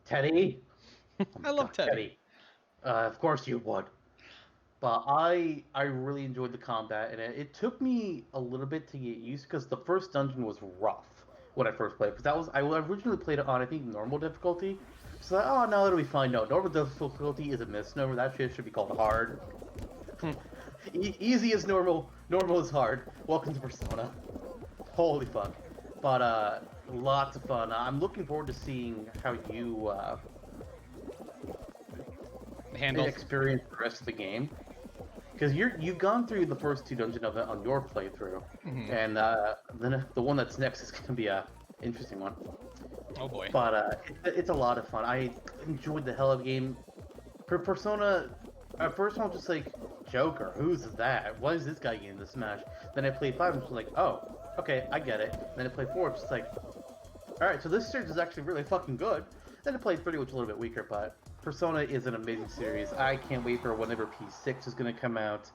Teddy. Oh I love God, Teddy. Of course you would. But I really enjoyed the combat, and it took me a little bit to get used because the first dungeon was rough when I first played. Because I originally played it on I think normal difficulty. So oh no, it'll be fine. No, normal difficulty is a misnomer. That shit should be called hard. Easy is normal. Normal is hard. Welcome to Persona. Holy fuck. But lots of fun. I'm looking forward to seeing how you experience the rest of the game. Because you've gone through the first 2 dungeons of it on your playthrough, and then the one that's next is going to be a interesting one. Oh boy! But it's a lot of fun. I enjoyed the hell of the game. For Persona, at first I was just like, Joker, who's that? Why is this guy getting the smash? Then I played 5 and was like, oh, okay, I get it. Then I played 4, it's just like, all right, so this series is actually really fucking good. Then I played 3, which is a little bit weaker, but Persona is an amazing series. I can't wait for whenever P6 is going to come out.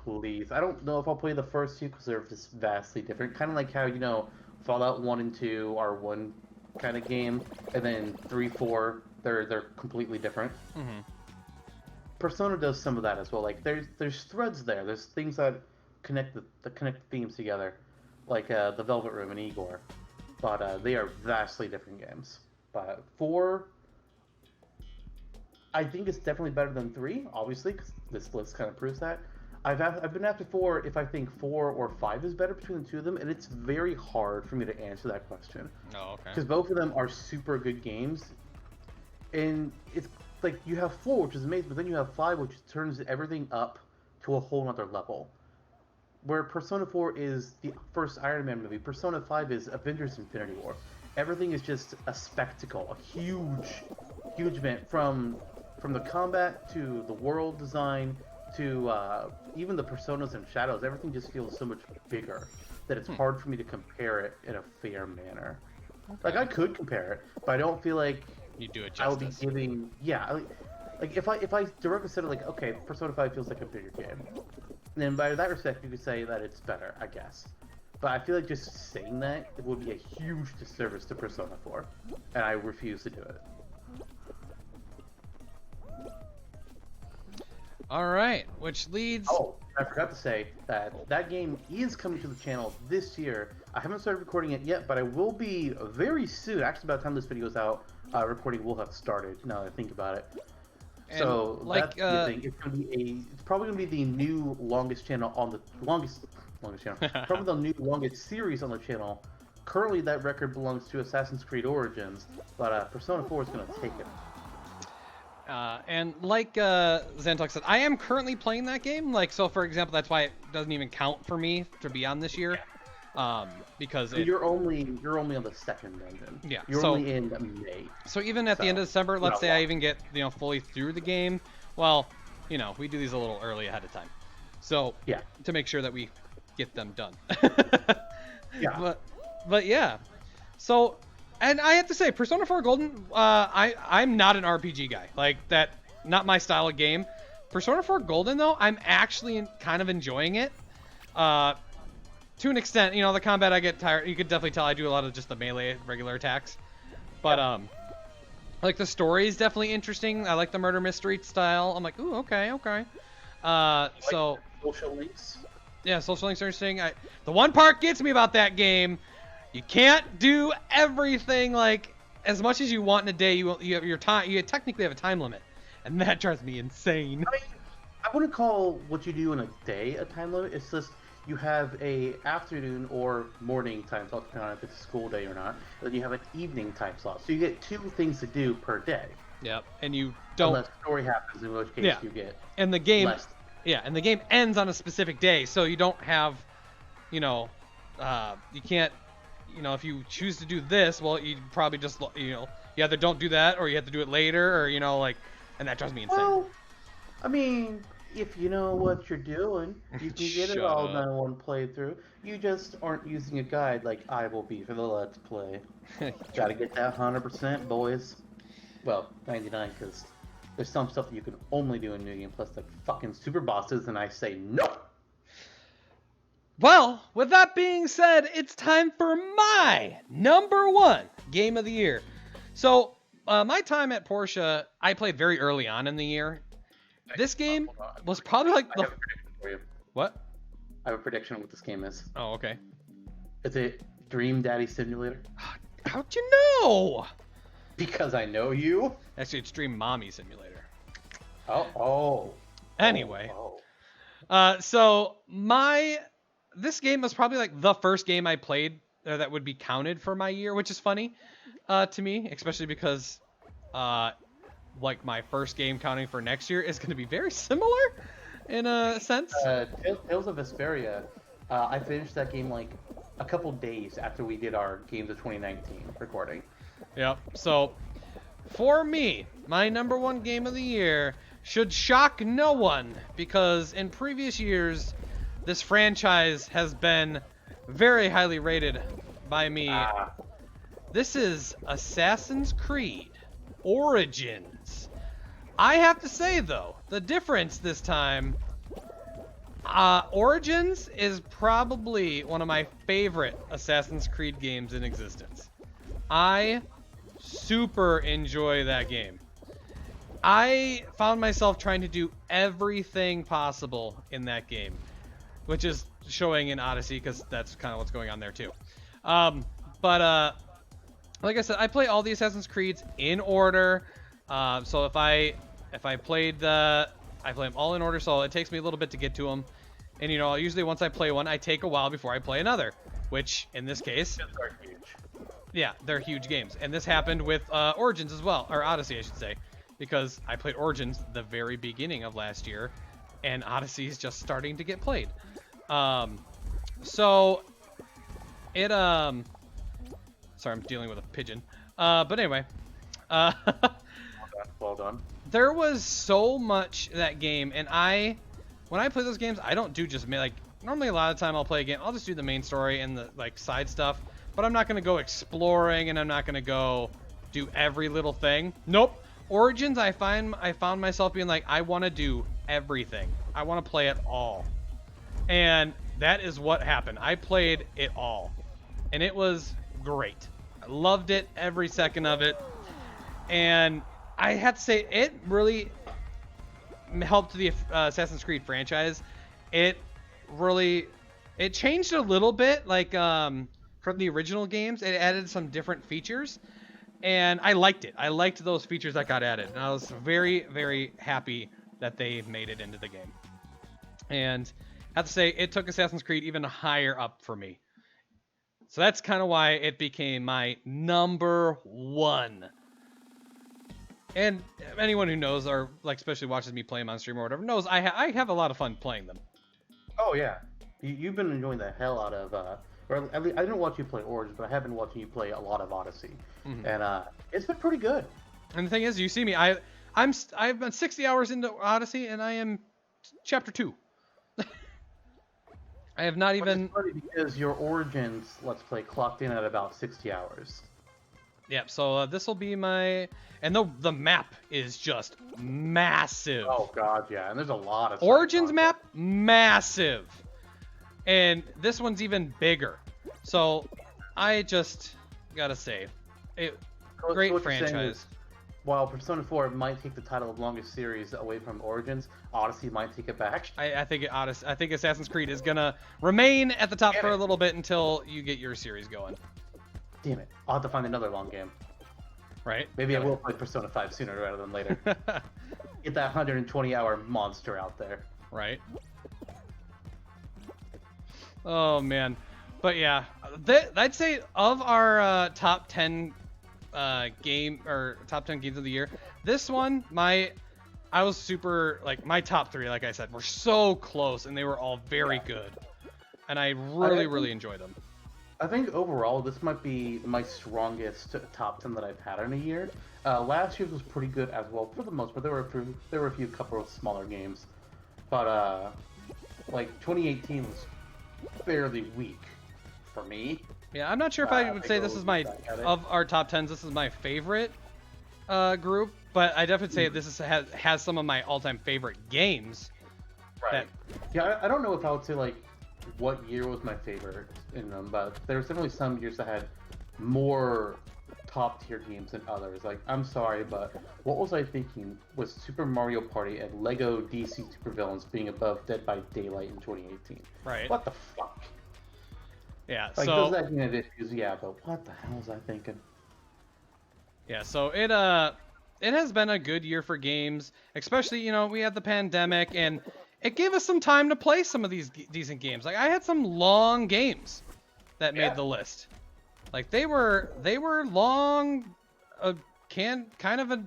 Please. I don't know if I'll play the first 2 because they're just vastly different. Kind of like how, Fallout 1 and 2 are one kind of game, and then 3, 4, they're completely different. Persona does some of that as well. Like there's threads there. There's things that connect the themes together, like the Velvet Room and Igor. But they are vastly different games. But 4, I think it's definitely better than 3, obviously, because this list kind of proves that. I've been asked before if I think 4 or 5 is better between the two of them, and it's very hard for me to answer that question. Oh, okay. Because both of them are super good games, and it's like you have 4, which is amazing, but then you have 5, which turns everything up to a whole nother level. Where Persona 4 is the first Iron Man movie, Persona 5 is Avengers Infinity War. Everything is just a spectacle, a huge event from the combat to the world design to even the personas and shadows. Everything just feels so much bigger that it's hard for me to compare it in a fair manner. Okay. Like I could compare it, but I don't feel like You do it I would be justice. giving like if I directly said it like okay, Persona 5 feels like a bigger game, then by that respect you could say that it's better, I guess. But I feel like just saying that it would be a huge disservice to Persona 4, and I refuse to do it. All right, which leads. Oh, I forgot to say that game is coming to the channel this year. I haven't started recording it yet, but I will be very soon. Actually, by the time this video is out, recording will have started. Now that I think about it. And So like, that's the thing. It's gonna be it's probably gonna be the new longest channel on the longest channel. Probably the new longest series on the channel. Currently, that record belongs to Assassin's Creed Origins, but Persona 4 is gonna take it. And like Zantok said, I am currently playing that game. Like, so for example, that's why it doesn't even count for me to be on this year. Because you're only on the second dungeon. Yeah, You're so- only in May. So even at the end of December, let's not say I long. even get fully through the game. Well, we do these a little early ahead of time, so Yeah. to make sure that we get them done. Yeah. But yeah. So, and I have to say, Persona 4 Golden, I'm not an RPG guy. Like that, not my style of game. Persona 4 Golden though, I'm actually kind of enjoying it. To an extent, the combat I get tired. You could definitely tell I do a lot of just the melee regular attacks. But like the story is definitely interesting. I like the murder mystery style. I'm like, ooh, okay. So Social links. yeah, social links are interesting. The one part gets me about that game, you can't do everything like as much as you want in a day. You have your time. You technically have a time limit, and that drives me insane. I mean, I wouldn't call what you do in a day a time limit. It's just you have a afternoon or morning time slot, depending on if it's a school day or not. Then you have an evening time slot, so you get 2 things to do per day. Yep, and you don't. Unless story happens, in which case Yeah. you get And the game, less. yeah, and the game ends on a specific day, so you don't have, you can't, if you choose to do this, well, you probably just, you either don't do that or you have to do it later, or and that drives me insane. Well, I mean, if you know what you're doing, you can get it Shut all up. done in one playthrough. You just aren't using a guide like I will be for the Let's Play. Gotta get that 100%, boys. Well, 99, because there's some stuff that you can only do in New Game Plus, like fucking super bosses, and I say no! Well, with that being said, it's time for my number 1 game of the year. So, my time at Porsche, I played very early on in the year. This game was probably like I the... have a prediction for you. What? I have a prediction of what this game is. Oh, okay. Is it Dream Daddy Simulator? How'd you know? Because I know you? Actually, it's Dream Mommy Simulator. Oh. Anyway. Oh. So this game was probably like the first game I played that would be counted for my year, which is funny to me, especially because like my first game counting for next year is going to be very similar in a sense. Tales of Vesperia, I finished that game like a couple days after we did our Games of 2019 recording. Yep. So for me, my number 1 game of the year should shock no one, because in previous years, this franchise has been very highly rated by me. This is Assassin's Creed Origins. I have to say, though, the difference this time, Origins is probably one of my favorite Assassin's Creed games in existence. I super enjoy that game. I found myself trying to do everything possible in that game, which is showing in Odyssey, because that's kind of what's going on there too. But like I said, I play all the Assassin's Creeds in order. So if I play them all in order, so it takes me a little bit to get to them. And usually once I play one, I take a while before I play another, which in this case, Those are huge. yeah, they're huge games. And this happened with Origins as well, or Odyssey, I should say, because I played Origins the very beginning of last year, and Odyssey is just starting to get played. So it sorry, I'm dealing with a pigeon. But anyway, uh, Well done. there was so much that game, and when I play those games, I don't do just like normally a lot of the time I'll play a game, I'll just do the main story and the like side stuff, but I'm not gonna go exploring and I'm not gonna go do every little thing. Nope. Origins, I found myself being like, I want to do everything. I want to play it all, and that is what happened. I played it all, and it was great. I loved it, every second of it, and I have to say it really helped the Assassin's Creed franchise. It changed a little bit, like from the original games. It added some different features, and I liked it. I liked those features that got added, and I was very, very happy that they made it into the game. And I have to say, it took Assassin's Creed even higher up for me. So that's kind of why it became my number one. And anyone who knows, or like especially watches me play them on stream or whatever, knows I have a lot of fun playing them. Oh yeah, you've been enjoying the hell out of. Or at least, I didn't watch you play Origins, but I have been watching you play a lot of Odyssey, and it's been pretty good. And the thing is, you see me, I've been 60 hours into Odyssey, and I am chapter 2. I have not even. It's funny because your Origins Let's Play clocked in at about 60 hours. Yeah, so this will be my, and the map is just massive. Oh god, yeah, and there's a lot of Origins map, massive, and this one's even bigger. So I just gotta say, great what you're saying franchise. is, while Persona 4 might take the title of longest series away from Origins, Odyssey might take it back. I think I think Assassin's Creed is gonna remain at the top Damn for a it. little bit until you get your series going. Damn it, I'll have to find another long game. Right? Maybe I will play Persona 5 sooner rather than later. Get that 120-hour monster out there. Right. Oh man, but yeah, I'd say of our top 10 top 10 games of the year, this one, I was super, like, my top 3, like I said, were so close, and they were all very good, and I really enjoyed them. I think overall this might be my strongest top 10 that I've had in a year. Last year's was pretty good as well for the most part. There were a few couple of smaller games, but like 2018 was fairly weak for me. Yeah, I'm not sure if I would say this is my, of our top 10s, this is my favorite group, but I definitely say this has some of my all-time favorite games. Right. Yeah, I don't know if I would say like what year was my favorite in them, but there's definitely some years that had more top tier games than others. Like, I'm sorry, but what was I thinking was Super Mario Party and Lego DC Supervillains being above Dead by Daylight in 2018? Right. What the fuck? Yeah, Like, so does that mean it is? Yeah, but what the hell was I thinking? yeah, so it has been a good year for games, especially, we had the pandemic, and it gave us some time to play some of these decent games. Like, I had some long games that made the list. Like, they were long, kind of a,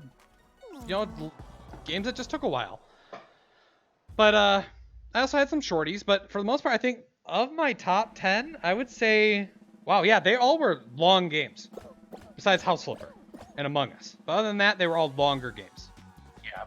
games that just took a while. But I also had some shorties, but for the most part, I think of my top 10, I would say, wow, yeah, they all were long games, besides House Flipper and Among Us. But other than that, they were all longer games. Yeah.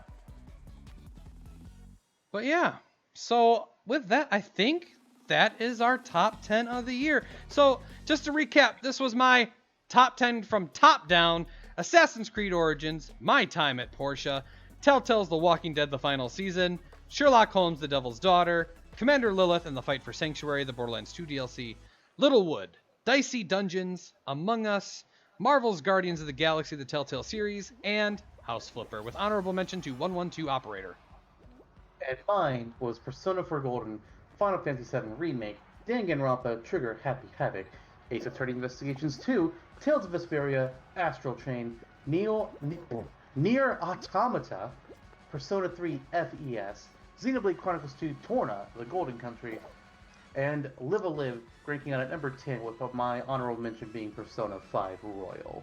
But yeah, so with that, I think that is our top 10 of the year. So just to recap, this was my top 10 from top down: Assassin's Creed Origins, My Time at Portia, Telltale's The Walking Dead: The Final Season, Sherlock Holmes: The Devil's Daughter, Commander Lilith and the Fight for Sanctuary, the Borderlands 2 DLC, Littlewood, Dicey Dungeons, Among Us, Marvel's Guardians of the Galaxy: The Telltale Series, and House Flipper, with honorable mention to 112 Operator. And mine was Persona 4 Golden, Final Fantasy VII Remake, Danganronpa, Trigger, Happy Havoc, Ace Attorney Investigations 2, Tales of Vesperia, Astral Chain, Nier Automata, Persona 3 FES, Xenoblade Chronicles 2 Torna, the Golden Country, and Live a Live ranking out at number 10, with my honorable mention being Persona 5 Royal.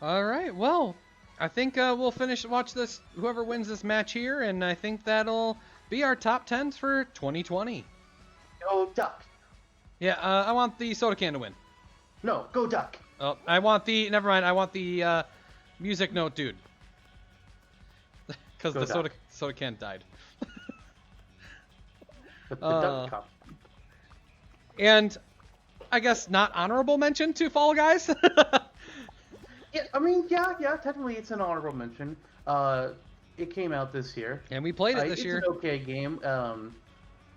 All right, well, I think we'll watch this, whoever wins this match here, and I think that'll be our top 10s for 2020. Go Duck! Yeah, I want the soda can to win. No, go Duck! Oh, never mind, I want the music note dude. Because the soda can died. The Duck Cup. And I guess not honorable mention to Fall Guys? Yeah, I mean, yeah, technically it's an honorable mention. It came out this year. And we played it this year. It's an okay game.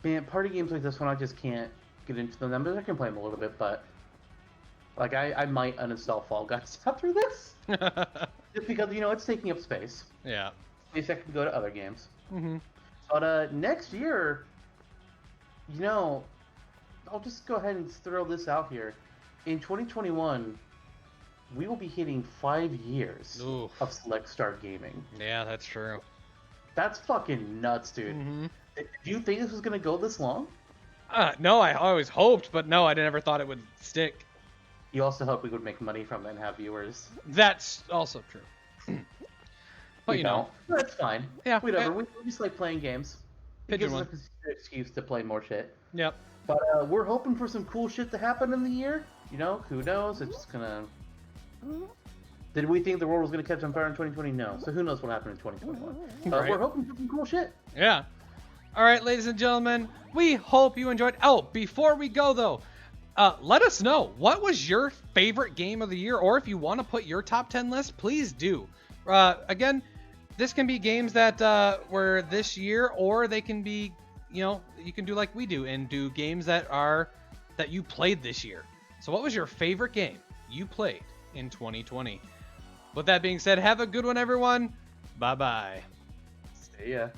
Man, party games like this one, I just can't get into them. But I can play them a little bit, but like I might uninstall Fall Guys after this. Just because, it's taking up space. Yeah. Space I can go to other games. Mm-hmm. But next year, I'll just go ahead and throw this out here. In 2021, we will be hitting 5 years of Select Start Gaming. Yeah, that's true. That's fucking nuts, dude. Mm-hmm. Do you think this was going to go this long? No, I always hoped, but no, I never thought it would stick. You also hope we would make money from it and have viewers. That's also true. But that's fine. Yeah. Whatever. We just like playing games. It Pigeon gives one. us an excuse to play more shit. Yep. But we're hoping for some cool shit to happen in the year. Who knows? It's just gonna. Did we think the world was gonna catch on fire in 2020? No. So who knows what happened in 2021? Right. We're hoping for some cool shit. Yeah. All right, ladies and gentlemen, we hope you enjoyed. Oh, before we go though, let us know what was your favorite game of the year, or if you want to put your top 10 list, please do. Again, this can be games that were this year, or they can be, you can do like we do and do games that you played this year. So what was your favorite game you played in 2020? With that being said, have a good one, everyone. Bye-bye. See ya.